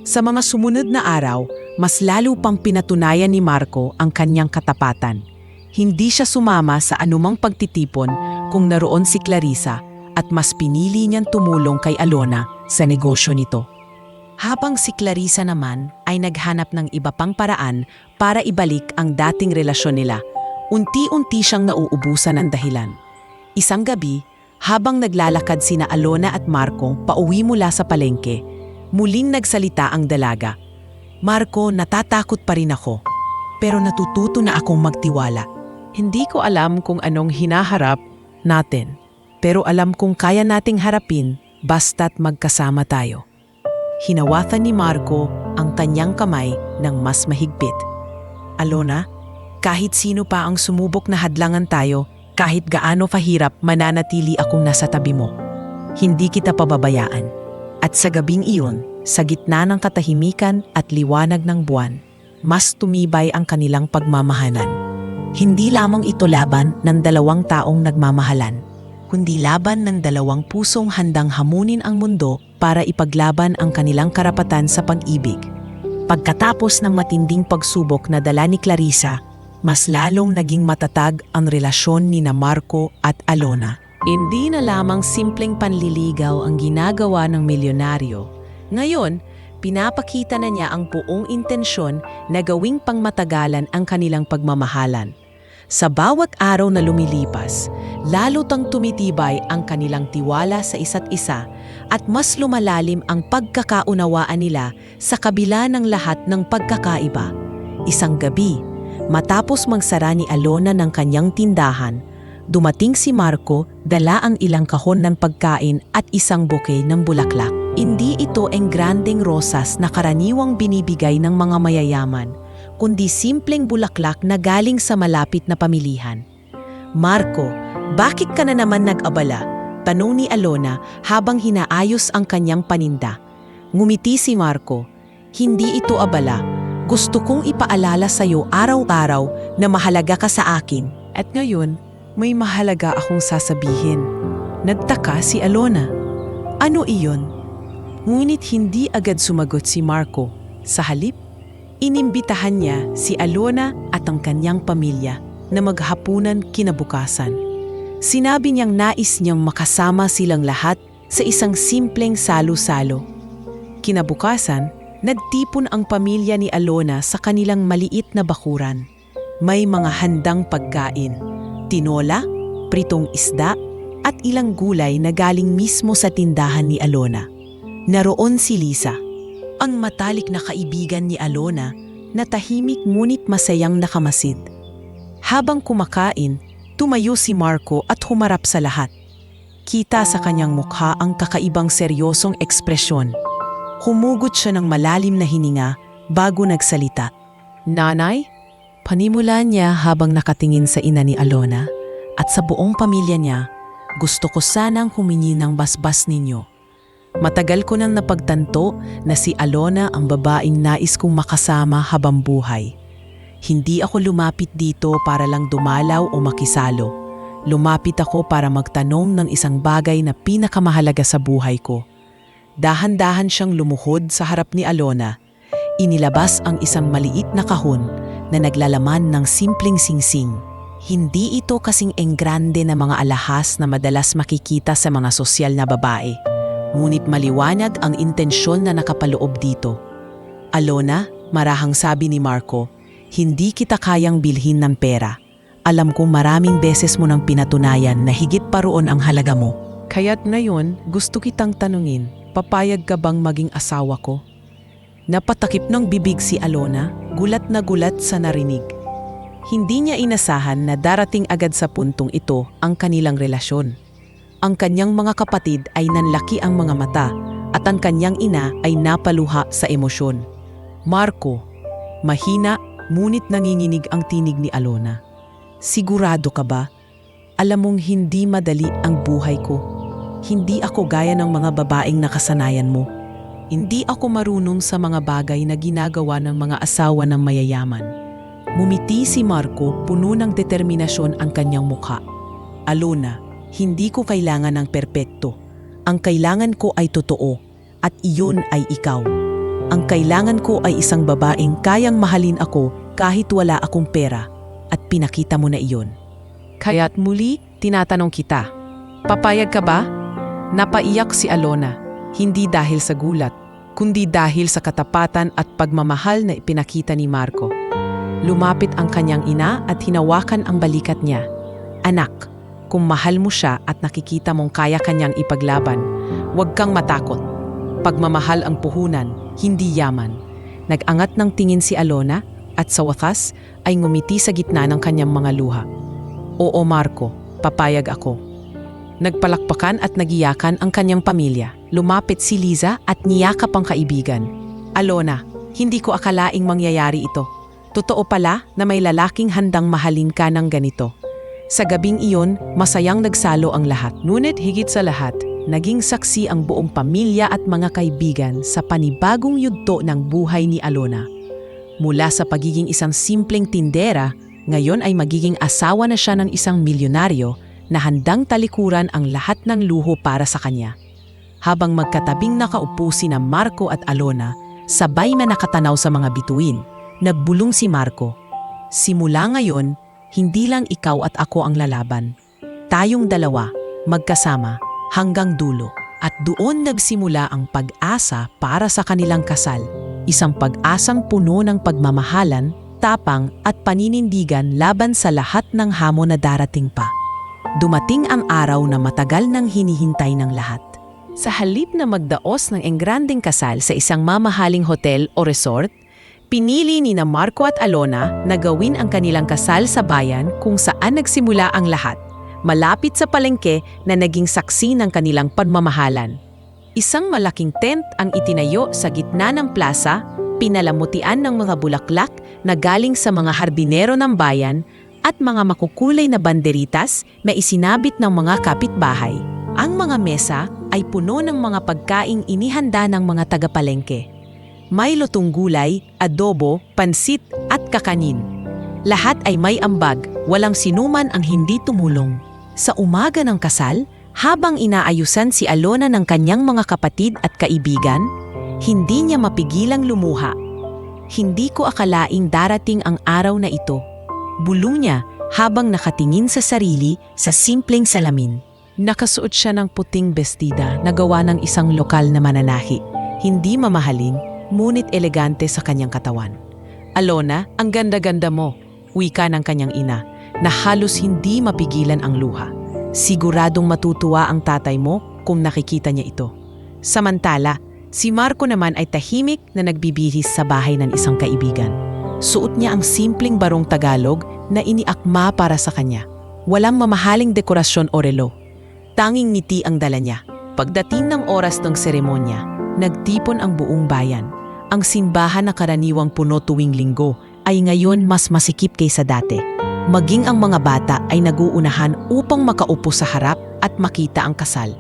Sa mga sumunod na araw, mas lalo pang pinatunayan ni Marco ang kanyang katapatan. Hindi siya sumama sa anumang pagtitipon kung naroon si Clarissa at mas pinili niyang tumulong kay Alona sa negosyo nito. Habang si Clarissa naman ay naghanap ng iba pang paraan para ibalik ang dating relasyon nila, unti-unti siyang nauubusan ng dahilan. Isang gabi, habang naglalakad sina Alona at Marco pauwi mula sa palengke, muling nagsalita ang dalaga. Marco, natatakot pa rin ako, pero natututo na akong magtiwala. Hindi ko alam kung anong hinaharap natin, pero alam kong kaya nating harapin basta't magkasama tayo. Hinawakan ni Marco ang kanyang kamay ng mas mahigpit. Alona, kahit sino pa ang sumubok na hadlangan tayo, kahit gaano kahirap, mananatili akong nasa tabi mo. Hindi kita pababayaan. At sa gabing iyon, sa gitna ng katahimikan at liwanag ng buwan, mas tumibay ang kanilang pagmamahalan. Hindi lamang ito laban ng dalawang taong nagmamahalan, kundi laban ng dalawang pusong handang hamunin ang mundo para ipaglaban ang kanilang karapatan sa pag-ibig. Pagkatapos ng matinding pagsubok na dala ni Clarissa, mas lalong naging matatag ang relasyon ni Marco at Alona. Hindi na lamang simpleng panliligaw ang ginagawa ng milyonaryo. Ngayon, pinapakita na niya ang buong intensyon na gawing pangmatagalan ang kanilang pagmamahalan. Sa bawat araw na lumilipas, lalo tang tumitibay ang kanilang tiwala sa isa't isa at mas lumalalim ang pagkakaunawaan nila sa kabila ng lahat ng pagkakaiba. Isang gabi, matapos magsara ni Alona ng kanyang tindahan, dumating si Marco, dala ang ilang kahon ng pagkain at isang bouquet ng bulaklak. Hindi ito ang grandeng rosas na karaniwang binibigay ng mga mayayaman, kundi simpleng bulaklak na galing sa malapit na pamilihan. Marco, bakit ka na naman nag-abala? Tanong ni Alona habang hinaayos ang kanyang paninda. Ngumiti si Marco. Hindi ito abala. Gusto kong ipaalala sa iyo araw-araw na mahalaga ka sa akin. At ngayon, may mahalaga akong sasabihin. Nagtaka si Alona. Ano iyon? Ngunit hindi agad sumagot si Marco. Sa halip, inimbitahan niya si Alona at ang kanyang pamilya na maghapunan kinabukasan. Sinabi niyang nais niyang makasama silang lahat sa isang simpleng salo-salo. Kinabukasan, nagtipon ang pamilya ni Alona sa kanilang maliit na bakuran. May mga handang pagkain, tinola, pritong isda, at ilang gulay na galing mismo sa tindahan ni Alona. Naroon si Lisa, ang matalik na kaibigan ni Alona na tahimik ngunit masayang nakamasid. Habang kumakain, tumayo si Marco at humarap sa lahat. Kita sa kanyang mukha ang kakaibang seryosong ekspresyon. Humugot siya ng malalim na hininga bago nagsalita. Nanay? Panimula niya habang nakatingin sa ina ni Alona at sa buong pamilya niya, gusto ko sanang humingi ng basbas ninyo. Matagal ko nang napagtanto na si Alona ang babaeng nais kong makasama habang buhay. Hindi ako lumapit dito para lang dumalaw o makisalo. Lumapit ako para magtanong ng isang bagay na pinakamahalaga sa buhay ko. Dahan-dahan siyang lumuhod sa harap ni Alona. Inilabas ang isang maliit na kahon na naglalaman ng simpleng singsing. Hindi ito kasing enggrande na mga alahas na madalas makikita sa mga sosyal na babae. Ngunit maliwanag ang intensyon na nakapaloob dito. Alona, marahang sabi ni Marco, hindi kita kayang bilhin ng pera. Alam kong maraming beses mo nang pinatunayan na higit pa roon ang halaga mo. Kaya't ngayon, gusto kitang tanungin, papayag ka bang maging asawa ko? Napatakip ng bibig si Alona, gulat na gulat sa narinig. Hindi niya inasahan na darating agad sa puntong ito ang kanilang relasyon. Ang kanyang mga kapatid ay nanlaki ang mga mata at ang kanyang ina ay napaluha sa emosyon. Marco, mahina ngunit nanginginig ang tinig ni Alona. Sigurado ka ba? Alam mong hindi madali ang buhay ko. Hindi ako gaya ng mga babaeng nakasanayan mo. Hindi ako marunong sa mga bagay na ginagawa ng mga asawa ng mayayaman. Mumiti si Marco, puno ng determinasyon ang kanyang mukha. Alona, hindi ko kailangan ng perpekto. Ang kailangan ko ay totoo, at iyon ay ikaw. Ang kailangan ko ay isang babaeng kayang mahalin ako kahit wala akong pera, at pinakita mo na iyon. Kaya't muli, tinatanong kita, papayag ka ba? Napaiyak si Alona, hindi dahil sa gulat, kundi dahil sa katapatan at pagmamahal na ipinakita ni Marco. Lumapit ang kanyang ina at hinawakan ang balikat niya. Anak, kung mahal mo siya at nakikita mong kaya kanyang ipaglaban, huwag kang matakot. Pagmamahal ang puhunan, hindi yaman. Nag-angat ng tingin si Alona at sa wakas ay ngumiti sa gitna ng kanyang mga luha. Oo Marco, papayag ako. Nagpalakpakan at nagiyakan ang kanyang pamilya. Lumapit si Liza at niyakap ang kaibigan. Alona, hindi ko akalaing mangyayari ito. Totoo pala na may lalaking handang mahalin ka ng ganito. Sa gabing iyon, masayang nagsalo ang lahat. Ngunit higit sa lahat, naging saksi ang buong pamilya at mga kaibigan sa panibagong yugto ng buhay ni Alona. Mula sa pagiging isang simpleng tindera, ngayon ay magiging asawa na siya ng isang milyonaryo na handang talikuran ang lahat ng luho para sa kanya. Habang magkatabing nakaupo sina Marco at Alona, sabay na nakatanaw sa mga bituin, nagbulong si Marco. Simula ngayon, hindi lang ikaw at ako ang lalaban. Tayong dalawa, magkasama, hanggang dulo. At doon nagsimula ang pag-asa para sa kanilang kasal. Isang pag-asang puno ng pagmamahalan, tapang at paninindigan laban sa lahat ng hamon na darating pa. Dumating ang araw na matagal nang hinihintay ng lahat. Sa halip na magdaos ng engrandeng kasal sa isang mamahaling hotel o resort, pinili ni na Marco at Alona na gawin ang kanilang kasal sa bayan kung saan nagsimula ang lahat, malapit sa palengke na naging saksi ng kanilang pagmamahalan. Isang malaking tent ang itinayo sa gitna ng plaza, pinalamutian ng mga bulaklak na galing sa mga hardinero ng bayan at mga makukulay na banderitas na isinabit ng mga kapitbahay. Ang mga mesa ay puno ng mga pagkaing inihanda ng mga tagapalengke. May lutong gulay, adobo, pansit at kakanin. Lahat ay may ambag, walang sinuman ang hindi tumulong. Sa umaga ng kasal, habang inaayusan si Alona ng kanyang mga kapatid at kaibigan, hindi niya mapigilang lumuha. Hindi ko akalaing darating ang araw na ito. Bulong niya habang nakatingin sa sarili sa simpleng salamin. Nakasuot siya ng puting bestida na gawa ng isang lokal na mananahi. Hindi mamahalin, ngunit elegante sa kanyang katawan. Alona, ang ganda-ganda mo, wika ng kanyang ina, na halos hindi mapigilan ang luha. Siguradong matutuwa ang tatay mo kung nakikita niya ito. Samantala, si Marco naman ay tahimik na nagbibihis sa bahay ng isang kaibigan. Suot niya ang simpleng barong Tagalog na iniakma para sa kanya. Walang mamahaling dekorasyon o relo. Tanging ngiti ang dala niya. Pagdating ng oras ng seremonya, nagtipon ang buong bayan. Ang simbahan na karaniwang puno tuwing linggo ay ngayon mas masikip kaysa dati. Maging ang mga bata ay naguunahan upang makaupo sa harap at makita ang kasal.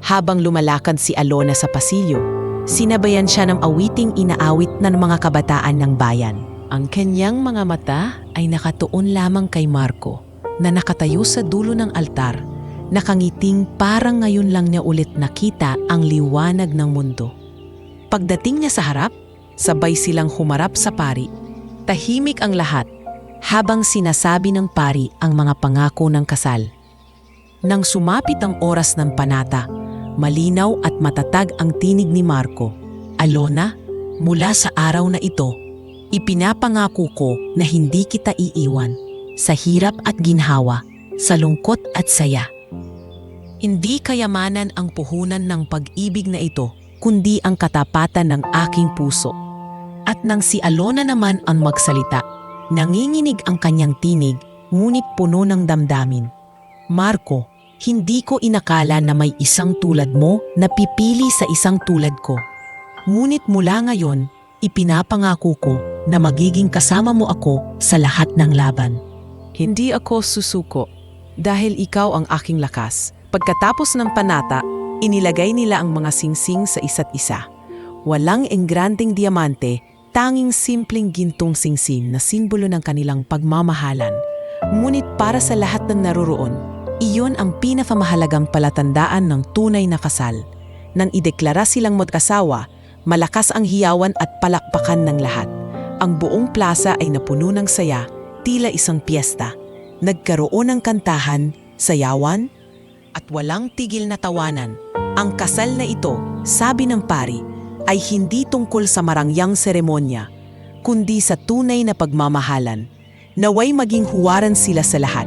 Habang lumalakad si Alona sa pasilyo, sinabayan siya ng awiting inaawit ng mga kabataan ng bayan. Ang kanyang mga mata ay nakatuon lamang kay Marco na nakatayo sa dulo ng altar, nakangiting parang ngayon lang niya ulit nakita ang liwanag ng mundo. Pagdating niya sa harap, sabay silang humarap sa pari. Tahimik ang lahat habang sinasabi ng pari ang mga pangako ng kasal. Nang sumapit ang oras ng panata, malinaw at matatag ang tinig ni Marco. Alona, mula sa araw na ito, ipinapangako ko na hindi kita iiwan sa hirap at ginhawa, sa lungkot at saya. Hindi kayamanan ang puhunan ng pag-ibig na ito, kundi ang katapatan ng aking puso. At nang si Alona naman ang magsalita, nanginginig ang kanyang tinig, ngunit puno ng damdamin. Marco, hindi ko inakala na may isang tulad mo na pipili sa isang tulad ko. Ngunit mula ngayon, ipinapangako ko na magiging kasama mo ako sa lahat ng laban. Hindi ako susuko dahil ikaw ang aking lakas. Pagkatapos ng panata, inilagay nila ang mga singsing sa isa't isa. Walang engrandeng diamante, tanging simpleng gintong singsing na simbolo ng kanilang pagmamahalan. Ngunit para sa lahat ng naroroon, iyon ang pinakamahalagang palatandaan ng tunay na kasal. Nang ideklara silang mag-asawa, malakas ang hiyawan at palakpakan ng lahat. Ang buong plaza ay napuno ng saya, tila isang piyesta. Nagkaroon ng kantahan, sayawan, at walang tigil na tawanan. Ang kasal na ito, sabi ng pari, ay hindi tungkol sa marangyang seremonya, kundi sa tunay na pagmamahalan. Naway maging huwaran sila sa lahat.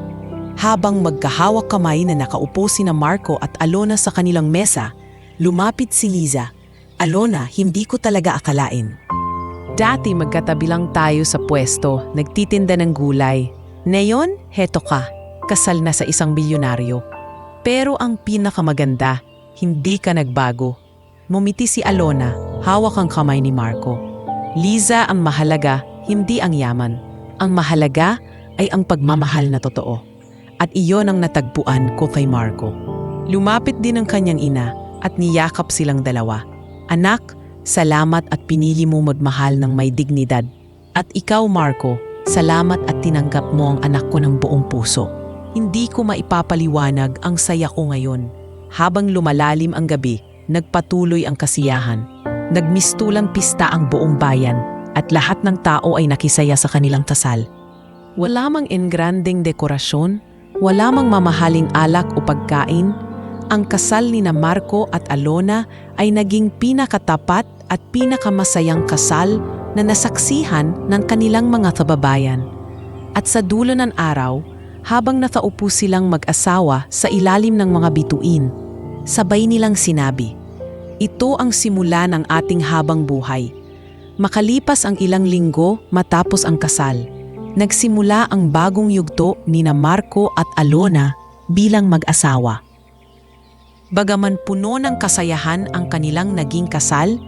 Habang magkahawak kamay na nakaupo sina Marco at Alona sa kanilang mesa, lumapit si Liza. Alona, hindi ko talaga akalain. Dati magkatabi lang tayo sa pwesto, nagtitinda ng gulay. Ngayon, heto ka, kasal na sa isang bilyonaryo. Pero ang pinakamaganda, hindi ka nagbago. Mumiti si Alona, hawak ang kamay ni Marco. Liza, ang mahalaga, hindi ang yaman. Ang mahalaga ay ang pagmamahal na totoo. At iyon ang natagpuan ko kay Marco. Lumapit din ang kanyang ina at niyakap silang dalawa. Anak, salamat at pinili mo magmahal ng may dignidad. At ikaw, Marco, salamat at tinanggap mo ang anak ko ng buong puso. Hindi ko maipapaliwanag ang saya ko ngayon. Habang lumalalim ang gabi, nagpatuloy ang kasiyahan. Nagmistulang pista ang buong bayan at lahat ng tao ay nakisaya sa kanilang kasal. Wala mang engranding dekorasyon, wala mang mamahaling alak o pagkain. Ang kasal ni na Marco at Alona ay naging pinakatapat at pinakamasayang kasal na nasaksihan ng kanilang mga kababayan. At sa dulo ng araw, habang nakaupo silang mag-asawa sa ilalim ng mga bituin, sabay nilang sinabi, "Ito ang simula ng ating habang buhay." Makalipas ang ilang linggo matapos ang kasal, nagsimula ang bagong yugto ni na Marco at Alona bilang mag-asawa. Bagaman puno ng kasayahan ang kanilang naging kasal,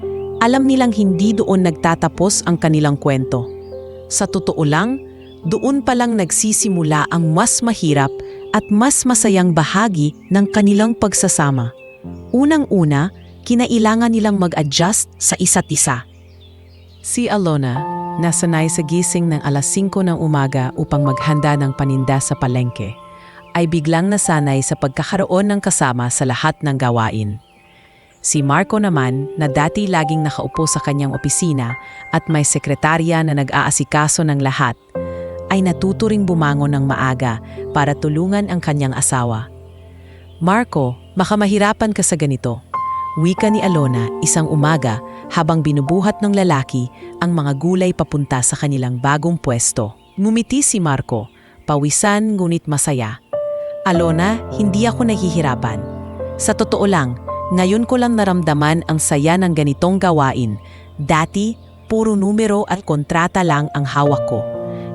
alam nilang hindi doon nagtatapos ang kanilang kwento. Sa totoo lang, doon pa lang nagsisimula ang mas mahirap at mas masayang bahagi ng kanilang pagsasama. Unang-una, kinailangan nilang mag-adjust sa isa't isa. Si Alona, nasanay sa gising ng alas 5 ng umaga upang maghanda ng paninda sa palengke, ay biglang nasanay sa pagkakaroon ng kasama sa lahat ng gawain. Si Marco naman, na dati laging nakaupo sa kanyang opisina at may sekretarya na nag-aasikaso ng lahat, ay natuturing bumangon ng maaga para tulungan ang kanyang asawa. "Marco, makamahirapan ka sa ganito," wika ni Alona isang umaga habang binubuhat ng lalaki ang mga gulay papunta sa kanilang bagong pwesto. Ngumiti si Marco, pawisan ngunit masaya. "Alona, hindi ako nahihirapan. Sa totoo lang, ngayon ko lang naramdaman ang saya ng ganitong gawain. Dati, puro numero at kontrata lang ang hawak ko.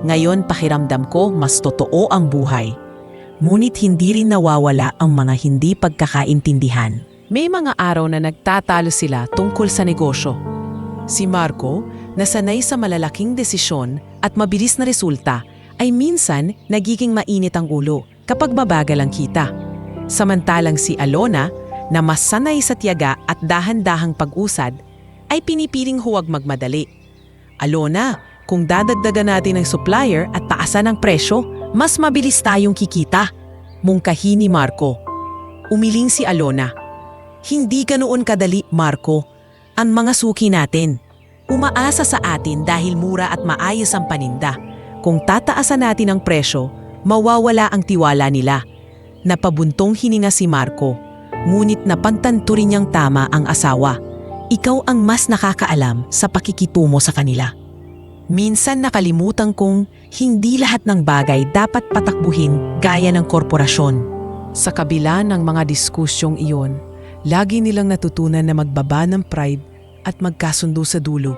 Ngayon pakiramdam ko mas totoo ang buhay." Ngunit hindi rin nawawala ang mga hindi pagkakaintindihan. May mga araw na nagtatalo sila tungkol sa negosyo. Si Marco, na sanay sa malalaking desisyon at mabilis na resulta, ay minsan nagiging mainit ang ulo kapag mabagal ang kita. Samantalang si Alona, na mas sanay sa tiyaga at dahan-dahang pag-usad, ay pinipiling huwag magmadali. "Alona, kung dadagdagan natin ng supplier at taasan ang presyo, mas mabilis tayong kikita," mungkahi ni Marco. Umiling si Alona. "Hindi ganoon kadali, Marco. Ang mga suki natin, umaasa sa atin dahil mura at maayos ang paninda. Kung tataasan natin ang presyo, mawawala ang tiwala nila." Napabuntong hininga si Marco, ngunit napagtanto rin niyang tama ang asawa. "Ikaw ang mas nakakaalam sa pakikitungo sa kanila." Minsan nakalimutan kong hindi lahat ng bagay dapat patakbuhin gaya ng korporasyon. Sa kabila ng mga diskusyong iyon, lagi nilang natutunan na magbaba ng pride at magkasundo sa dulo.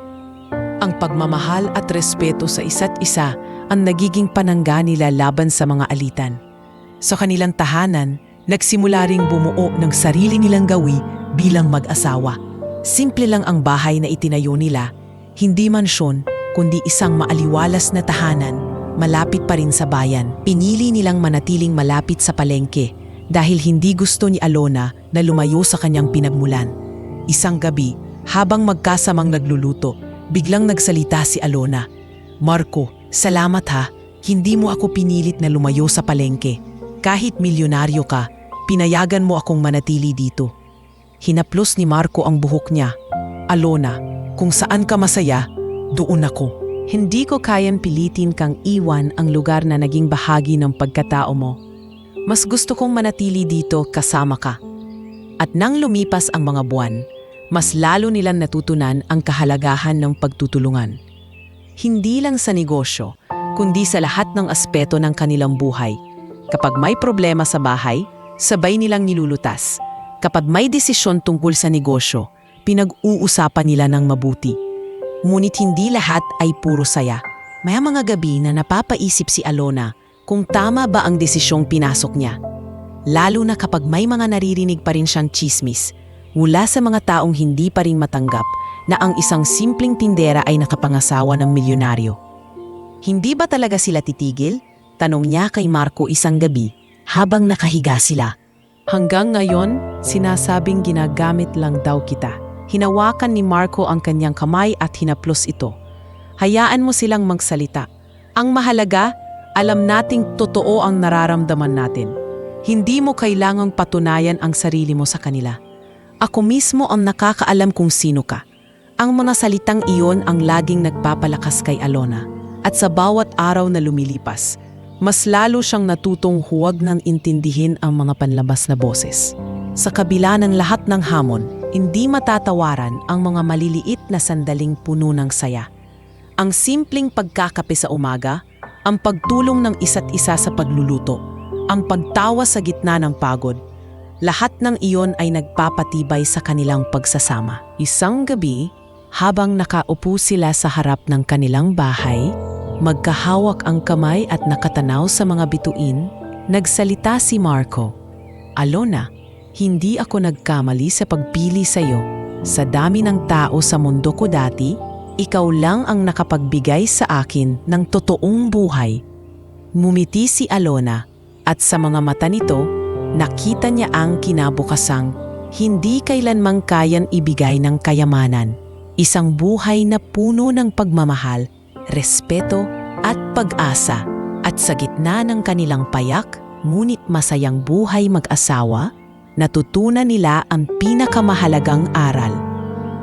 Ang pagmamahal at respeto sa isa't isa ang nagiging panangga nila laban sa mga alitan. Sa kanilang tahanan, nagsimula ring bumuo ng sarili nilang gawi bilang mag-asawa. Simple lang ang bahay na itinayo nila, hindi mansyon, kundi isang maaliwalas na tahanan, malapit pa rin sa bayan. Pinili nilang manatiling malapit sa palengke dahil hindi gusto ni Alona na lumayo sa kanyang pinagmulan. Isang gabi, habang magkasamang nagluluto, biglang nagsalita si Alona. "Marco, salamat ha. Hindi mo ako pinilit na lumayo sa palengke. Kahit milyonaryo ka, pinayagan mo akong manatili dito." Hinaplos ni Marco ang buhok niya. "Alona, kung saan ka masaya, doon ako. Hindi ko kayang pilitin kang iwan ang lugar na naging bahagi ng pagkatao mo. Mas gusto kong manatili dito kasama ka." At nang lumipas ang mga buwan, mas lalo nilang natutunan ang kahalagahan ng pagtutulungan. Hindi lang sa negosyo, kundi sa lahat ng aspeto ng kanilang buhay. Kapag may problema sa bahay, sabay nilang nilulutas. Kapag may desisyon tungkol sa negosyo, pinag-uusapan nila ng mabuti. Ngunit hindi lahat ay puro saya. May mga gabi na napapaisip si Alona kung tama ba ang desisyong pinasok niya. Lalo na kapag may mga naririnig pa rin siyang tsismis mula sa mga taong hindi pa rin matanggap na ang isang simpleng tindera ay nakapangasawa ng milyonaryo. Hindi ba talaga sila titigil? Tanong niya kay Marco isang gabi habang nakahiga sila. Hanggang ngayon, sinasabing ginagamit lang daw kita. Hinawakan ni Marco ang kanyang kamay at hinaplos ito. Hayaan mo silang magsalita. Ang mahalaga, alam nating totoo ang nararamdaman natin. Hindi mo kailangang patunayan ang sarili mo sa kanila. Ako mismo ang nakakaalam kung sino ka. Ang mga salitang iyon ang laging nagpapalakas kay Alona. At sa bawat araw na lumilipas, mas lalo siyang natutong huwag nang intindihin ang mga panlabas na boses. Sa kabila ng lahat ng hamon, hindi matatawaran ang mga maliliit na sandaling puno ng saya. Ang simpleng pagkakape sa umaga, ang pagtulong ng isa't isa sa pagluluto, ang pagtawa sa gitna ng pagod, lahat ng iyon ay nagpapatibay sa kanilang pagsasama. Isang gabi, habang nakaupo sila sa harap ng kanilang bahay, magkahawak ang kamay at nakatanaw sa mga bituin, nagsalita si Marco. Alona, hindi ako nagkamali sa pagpili sa iyo. Sa dami ng tao sa mundo ko dati, ikaw lang ang nakapagbigay sa akin ng totoong buhay. Ngumiti si Alona at sa mga mata nito, nakita niya ang kinabukasang hindi kailanmang kayang ibigay ng kayamanan. Isang buhay na puno ng pagmamahal, respeto at pag-asa. At sa gitna ng kanilang payak, ngunit masayang buhay mag-asawa, natutunan nila ang pinakamahalagang aral.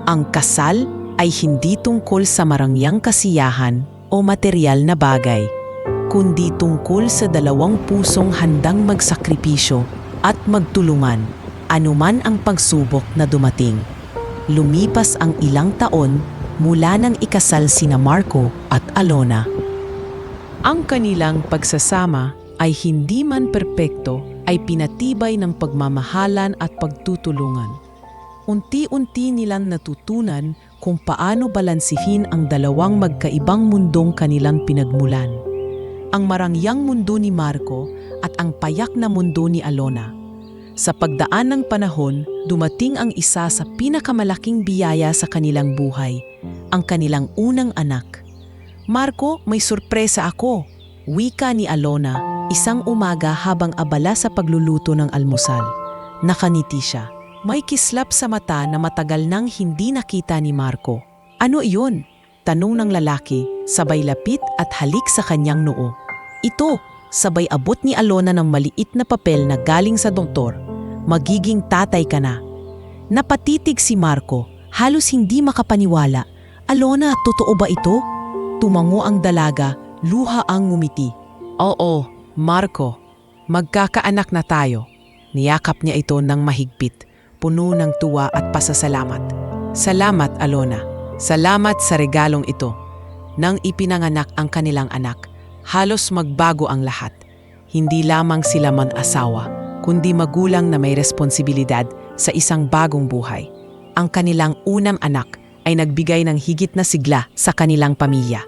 Ang kasal ay hindi tungkol sa marangyang kasiyahan o materyal na bagay, kundi tungkol sa dalawang pusong handang magsakripisyo at magtulungan, anuman ang pagsubok na dumating. Lumipas ang ilang taon mula nang ikasal sina Marco at Alona. Ang kanilang pagsasama ay hindi man perpekto ay pinatibay ng pagmamahalan at pagtutulungan. Unti-unti nilang natutunan kung paano balansihin ang dalawang magkaibang mundong kanilang pinagmulan. Ang marangyang mundo ni Marco at ang payak na mundo ni Alona. Sa pagdaan ng panahon, dumating ang isa sa pinakamalaking biyaya sa kanilang buhay, ang kanilang unang anak. Marco, may sorpresa ako, wika ni Alona, isang umaga habang abala sa pagluluto ng almusal. Nakaniti siya. May kislap sa mata na matagal nang hindi nakita ni Marco. Ano iyon? Tanong ng lalaki, sabay lapit at halik sa kanyang noo. Ito, sabay abot ni Alona ng maliit na papel na galing sa doktor. Magiging tatay ka na. Napatitig si Marco, halos hindi makapaniwala. Alona, totoo ba ito? Tumango ang dalaga, luha ang ngumiti. Oo, Marco, magkakaanak na tayo. Niyakap niya ito ng mahigpit, puno ng tuwa at pasasalamat. Salamat, Alona. Salamat sa regalong ito. Nang ipinanganak ang kanilang anak, halos magbago ang lahat. Hindi lamang sila mag-asawa, kundi magulang na may responsibilidad sa isang bagong buhay. Ang kanilang unang anak ay nagbigay ng higit na sigla sa kanilang pamilya.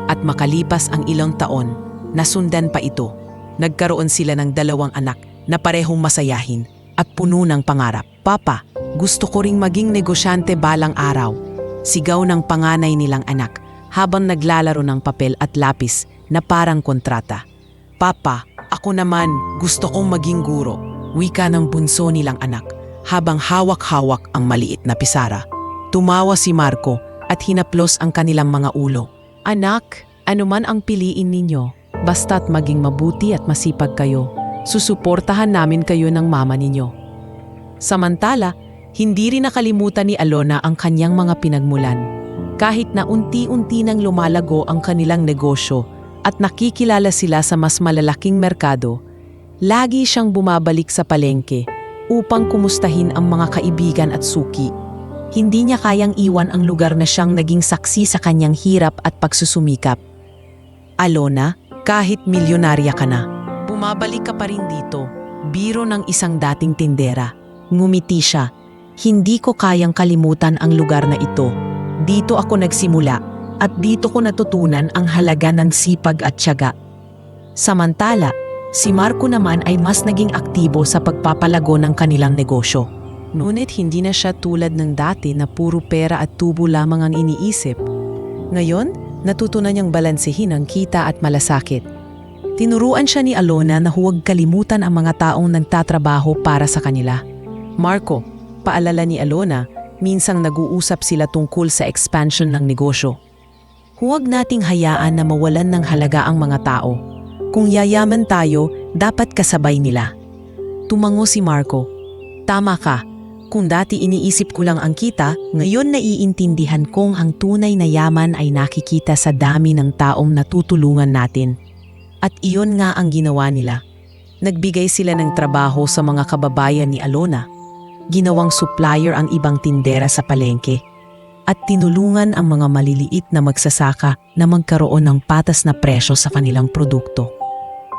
At makalipas ang ilang taon, nasundan pa ito. Nagkaroon sila ng 2 anak na parehong masayahin at puno ng pangarap. Papa, gusto ko ring maging negosyante balang araw. Sigaw ng panganay nilang anak habang naglalaro ng papel at lapis na parang kontrata. Papa, ako naman gusto kong maging guro, wika ng bunso nilang anak habang hawak-hawak ang maliit na pisara. Tumawa si Marco at hinaplos ang kanilang mga ulo. Anak, anuman ang piliin ninyo, basta't maging mabuti at masipag kayo, susuportahan namin kayo ng mama ninyo. Samantala, hindi rin nakalimutan ni Alona ang kanyang mga pinagmulan. Kahit na unti-unti nang lumalago ang kanilang negosyo at nakikilala sila sa mas malalaking merkado, lagi siyang bumabalik sa palengke upang kumustahin ang mga kaibigan at suki. Hindi niya kayang iwan ang lugar na siyang naging saksi sa kanyang hirap at pagsusumikap. Alona, kahit milyonarya ka na, bumabalik ka pa rin dito. Biro ng isang dating tindera. Ngumiti siya. Hindi ko kayang kalimutan ang lugar na ito. Dito ako nagsimula at dito ko natutunan ang halaga ng sipag at tiyaga. Samantala, si Marco naman ay mas naging aktibo sa pagpapalago ng kanilang negosyo. Ngunit hindi na siya tulad ng dati na puro pera at tubo lamang ang iniisip. Ngayon, natutunan niyang balansehin ang kita at malasakit. Tinuruan siya ni Alona na huwag kalimutan ang mga taong nagtatrabaho para sa kanila. Marco, paalala ni Alona, minsang nag-uusap sila tungkol sa expansion ng negosyo. Huwag nating hayaan na mawalan ng halaga ang mga tao. Kung yayaman tayo, dapat kasabay nila. Tumango si Marco. Tama ka. Kung dati iniisip ko lang ang kita, ngayon naiintindihan kong ang tunay na yaman ay nakikita sa dami ng taong natutulungan natin. At iyon nga ang ginawa nila. Nagbigay sila ng trabaho sa mga kababayan ni Alona. Ginawang supplier ang ibang tindera sa palengke. At tinulungan ang mga maliliit na magsasaka na magkaroon ng patas na presyo sa kanilang produkto.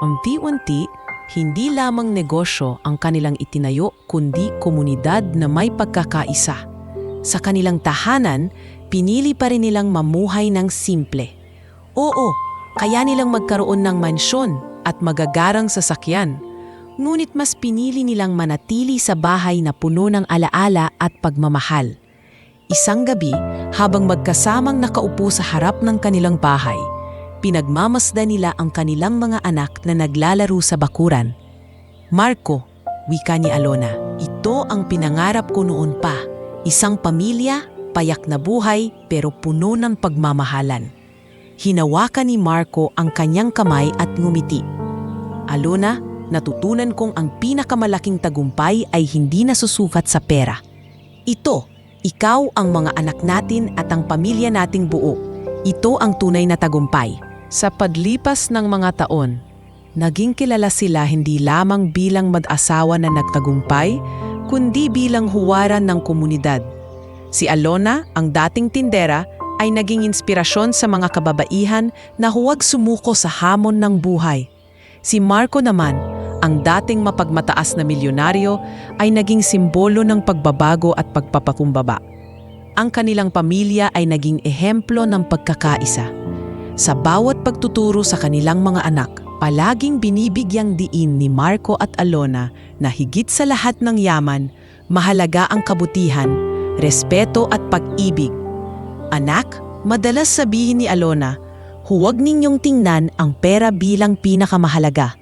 Unti-unti, hindi lamang negosyo ang kanilang itinayo kundi komunidad na may pagkakaisa. Sa kanilang tahanan, pinili pa rin nilang mamuhay ng simple. Oo, kaya nilang magkaroon ng mansyon at magagarang sasakyan. Ngunit mas pinili nilang manatili sa bahay na puno ng alaala at pagmamahal. Isang gabi, habang magkasamang nakaupo sa harap ng kanilang bahay, pinagmamasdan nila ang kanilang mga anak na naglalaro sa bakuran. Marco, wika ni Alona, ito ang pinangarap ko noon pa. Isang pamilya, payak na buhay, pero puno ng pagmamahalan. Hinawakan ni Marco ang kanyang kamay at ngumiti. Alona, natutunan kong ang pinakamalaking tagumpay ay hindi nasusukat sa pera. Ito, ikaw ang mga anak natin at ang pamilya nating buo. Ito ang tunay na tagumpay. Sa paglipas ng mga taon, naging kilala sila hindi lamang bilang mag-asawa na nagtagumpay, kundi bilang huwaran ng komunidad. Si Alona, ang dating tindera, ay naging inspirasyon sa mga kababaihan na huwag sumuko sa hamon ng buhay. Si Marco naman, ang dating mapagmataas na milyonaryo, ay naging simbolo ng pagbabago at pagpapakumbaba. Ang kanilang pamilya ay naging ehemplo ng pagkakaisa. Sa bawat pagtuturo sa kanilang mga anak, palaging binibigyang diin ni Marco at Alona na higit sa lahat ng yaman, mahalaga ang kabutihan, respeto at pag-ibig. Anak, madalas sabihin ni Alona, huwag ninyong tingnan ang pera bilang pinakamahalaga.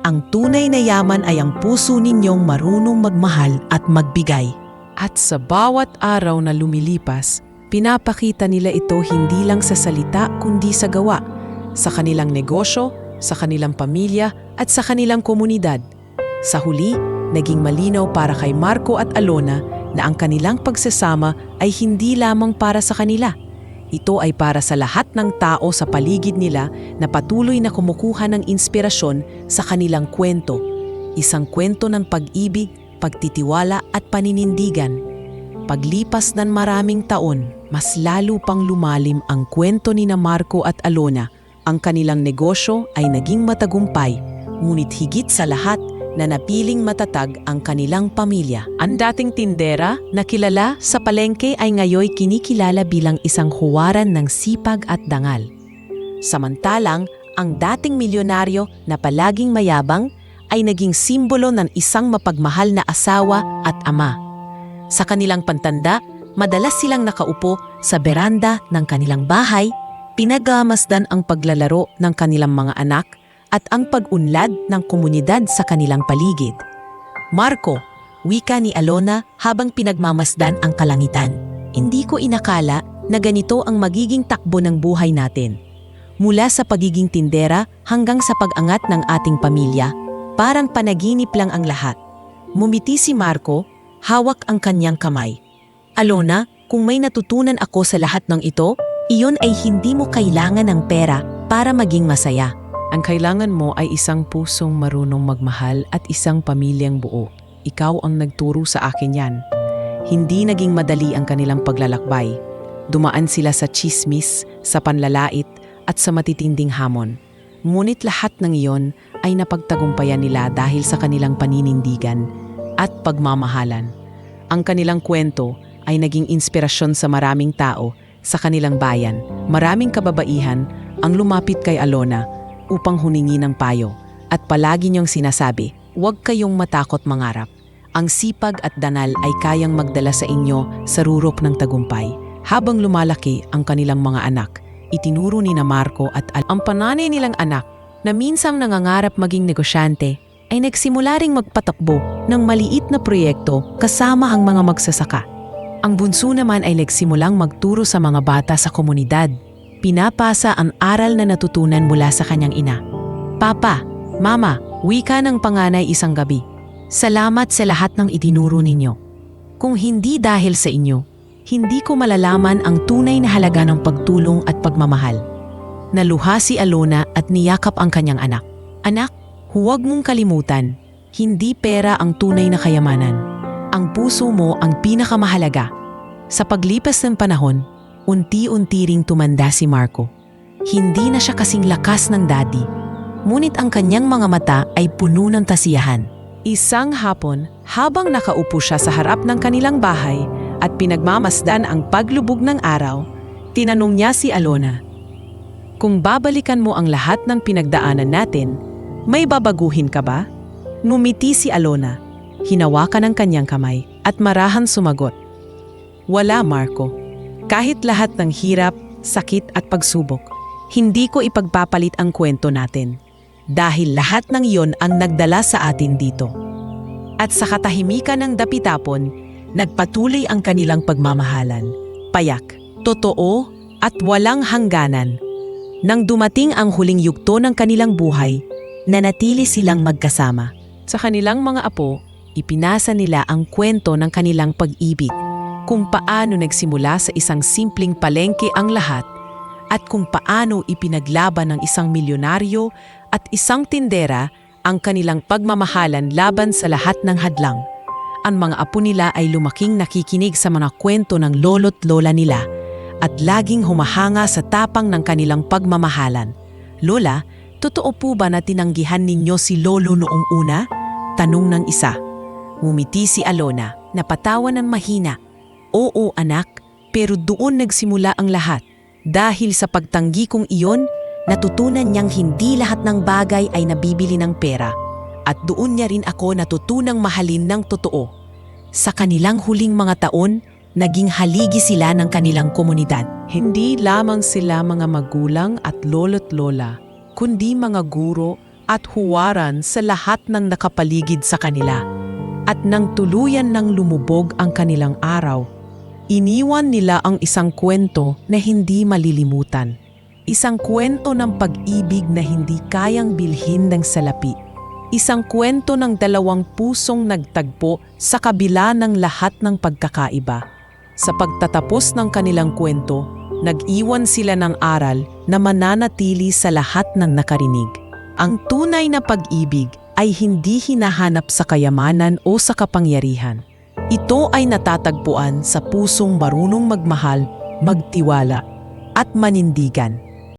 Ang tunay na yaman ay ang puso ninyong marunong magmahal at magbigay. At sa bawat araw na lumilipas, pinapakita nila ito hindi lang sa salita kundi sa gawa, sa kanilang negosyo, sa kanilang pamilya at sa kanilang komunidad. Sa huli, naging malinaw para kay Marco at Alona na ang kanilang pagsasama ay hindi lamang para sa kanila. Ito ay para sa lahat ng tao sa paligid nila na patuloy na kumukuha ng inspirasyon sa kanilang kwento. Isang kwento ng pag-ibig, pagtitiwala at paninindigan. Paglipas ng maraming taon, mas lalo pang lumalim ang kwento ni Marco at Alona. Ang kanilang negosyo ay naging matagumpay, ngunit higit sa lahat, napiling matatag ang kanilang pamilya. Ang dating tindera na kilala sa palengke ay ngayoy kinikilala bilang isang huwaran ng sipag at dangal. Samantalang, ang dating milyonaryo na palaging mayabang ay naging simbolo ng isang mapagmahal na asawa at ama. Sa kanilang pantanda, madalas silang nakaupo sa beranda ng kanilang bahay, pinagamasdan ang paglalaro ng kanilang mga anak at ang pag-unlad ng komunidad sa kanilang paligid. Marco, wika ni Alona habang pinagmamasdan ang kalangitan. Hindi ko inakala na ganito ang magiging takbo ng buhay natin. Mula sa pagiging tindera hanggang sa pag-angat ng ating pamilya, parang panaginip lang ang lahat. Mumiti si Marco, hawak ang kanyang kamay. Alona, kung may natutunan ako sa lahat ng ito, iyon ay hindi mo kailangan ng pera para maging masaya. Ang kailangan mo ay isang pusong marunong magmahal at isang pamilyang buo. Ikaw ang nagturo sa akin yan. Hindi naging madali ang kanilang paglalakbay. Dumaan sila sa tsismis, sa panlalait, at sa matitinding hamon. Ngunit lahat ng iyon ay napagtagumpayan nila dahil sa kanilang paninindigan at pagmamahalan. Ang kanilang kwento ay naging inspirasyon sa maraming tao sa kanilang bayan. Maraming kababaihan ang lumapit kay Alona upang humingi ng payo at palagi niyang sinasabi, "Huwag kayong matakot mangarap. Ang sipag at danal ay kayang magdala sa inyo sa rurok ng tagumpay." Habang lumalaki ang kanilang mga anak, itinuro ni na Marco at ang panganay nilang anak na minsang nangangarap maging negosyante ay nagsimula ring magpatakbo ng maliit na proyekto kasama ang mga magsasaka. Ang bunso naman ay nagsimulang magturo sa mga bata sa komunidad. Pinapasa ang aral na natutunan mula sa kanyang ina. "Papa, Mama, wika ng panganay isang gabi. Salamat sa lahat ng itinuro ninyo. Kung hindi dahil sa inyo, hindi ko malalaman ang tunay na halaga ng pagtulong at pagmamahal." Naluha si Alona at niyakap ang kanyang anak. "Anak, huwag mong kalimutan, hindi pera ang tunay na kayamanan. Ang puso mo ang pinakamahalaga." Sa paglipas ng panahon, unti-unti ring tumanda si Marco. Hindi na siya kasing lakas ng dati, ngunit ang kanyang mga mata ay puno ng kasiyahan. Isang hapon, habang nakaupo siya sa harap ng kanilang bahay at pinagmamasdan ang paglubog ng araw, tinanong niya si Alona, "Kung babalikan mo ang lahat ng pinagdaanan natin, may babaguhin ka ba?" Ngumiti si Alona, hinawakan ang kanyang kamay at marahan sumagot, "Wala, Marco. Kahit lahat ng hirap, sakit at pagsubok, hindi ko ipagpapalit ang kwento natin. Dahil lahat ng iyon ang nagdala sa atin dito." At sa katahimikan ng dapitapon, nagpatuloy ang kanilang pagmamahalan. Payak, totoo at walang hangganan. Nang dumating ang huling yugto ng kanilang buhay, nanatili silang magkasama. Sa kanilang mga apo, ipinasa nila ang kwento ng kanilang pag-ibig, kung paano nagsimula sa isang simpleng palengke ang lahat, at kung paano ipinaglaban ng isang milyonaryo at isang tindera ang kanilang pagmamahalan laban sa lahat ng hadlang. Ang mga apo nila ay lumaking nakikinig sa mga kwento ng lolo't lola nila at laging humahanga sa tapang ng kanilang pagmamahalan. "Lola, totoo po ba na tinanggihan ninyo si Lolo noong una?" tanong ng isa. Ngumiti si Alona, napatawa ng mahina. "Oo anak, pero doon nagsimula ang lahat. Dahil sa pagtanggi kong iyon, natutunan niyang hindi lahat ng bagay ay nabibili ng pera. At doon niya rin ako natutunang mahalin ng totoo. Sa kanilang huling mga taon, naging haligi sila ng kanilang komunidad. Hindi lamang sila mga magulang at lolo't lola, kundi mga guro at huwaran sa lahat ng nakapaligid sa kanila. At nang tuluyan ng lumubog ang kanilang araw, iniwan nila ang isang kwento na hindi malilimutan. Isang kwento ng pag-ibig na hindi kayang bilhin ng salapi. Isang kwento ng dalawang pusong nagtagpo sa kabila ng lahat ng pagkakaiba. Sa pagtatapos ng kanilang kwento, nag-iwan sila ng aral na mananatili sa lahat ng nakarinig. Ang tunay na pag-ibig ay hindi hinahanap sa kayamanan o sa kapangyarihan. Ito ay natatagpuan sa pusong marunong magmahal, magtiwala, at manindigan.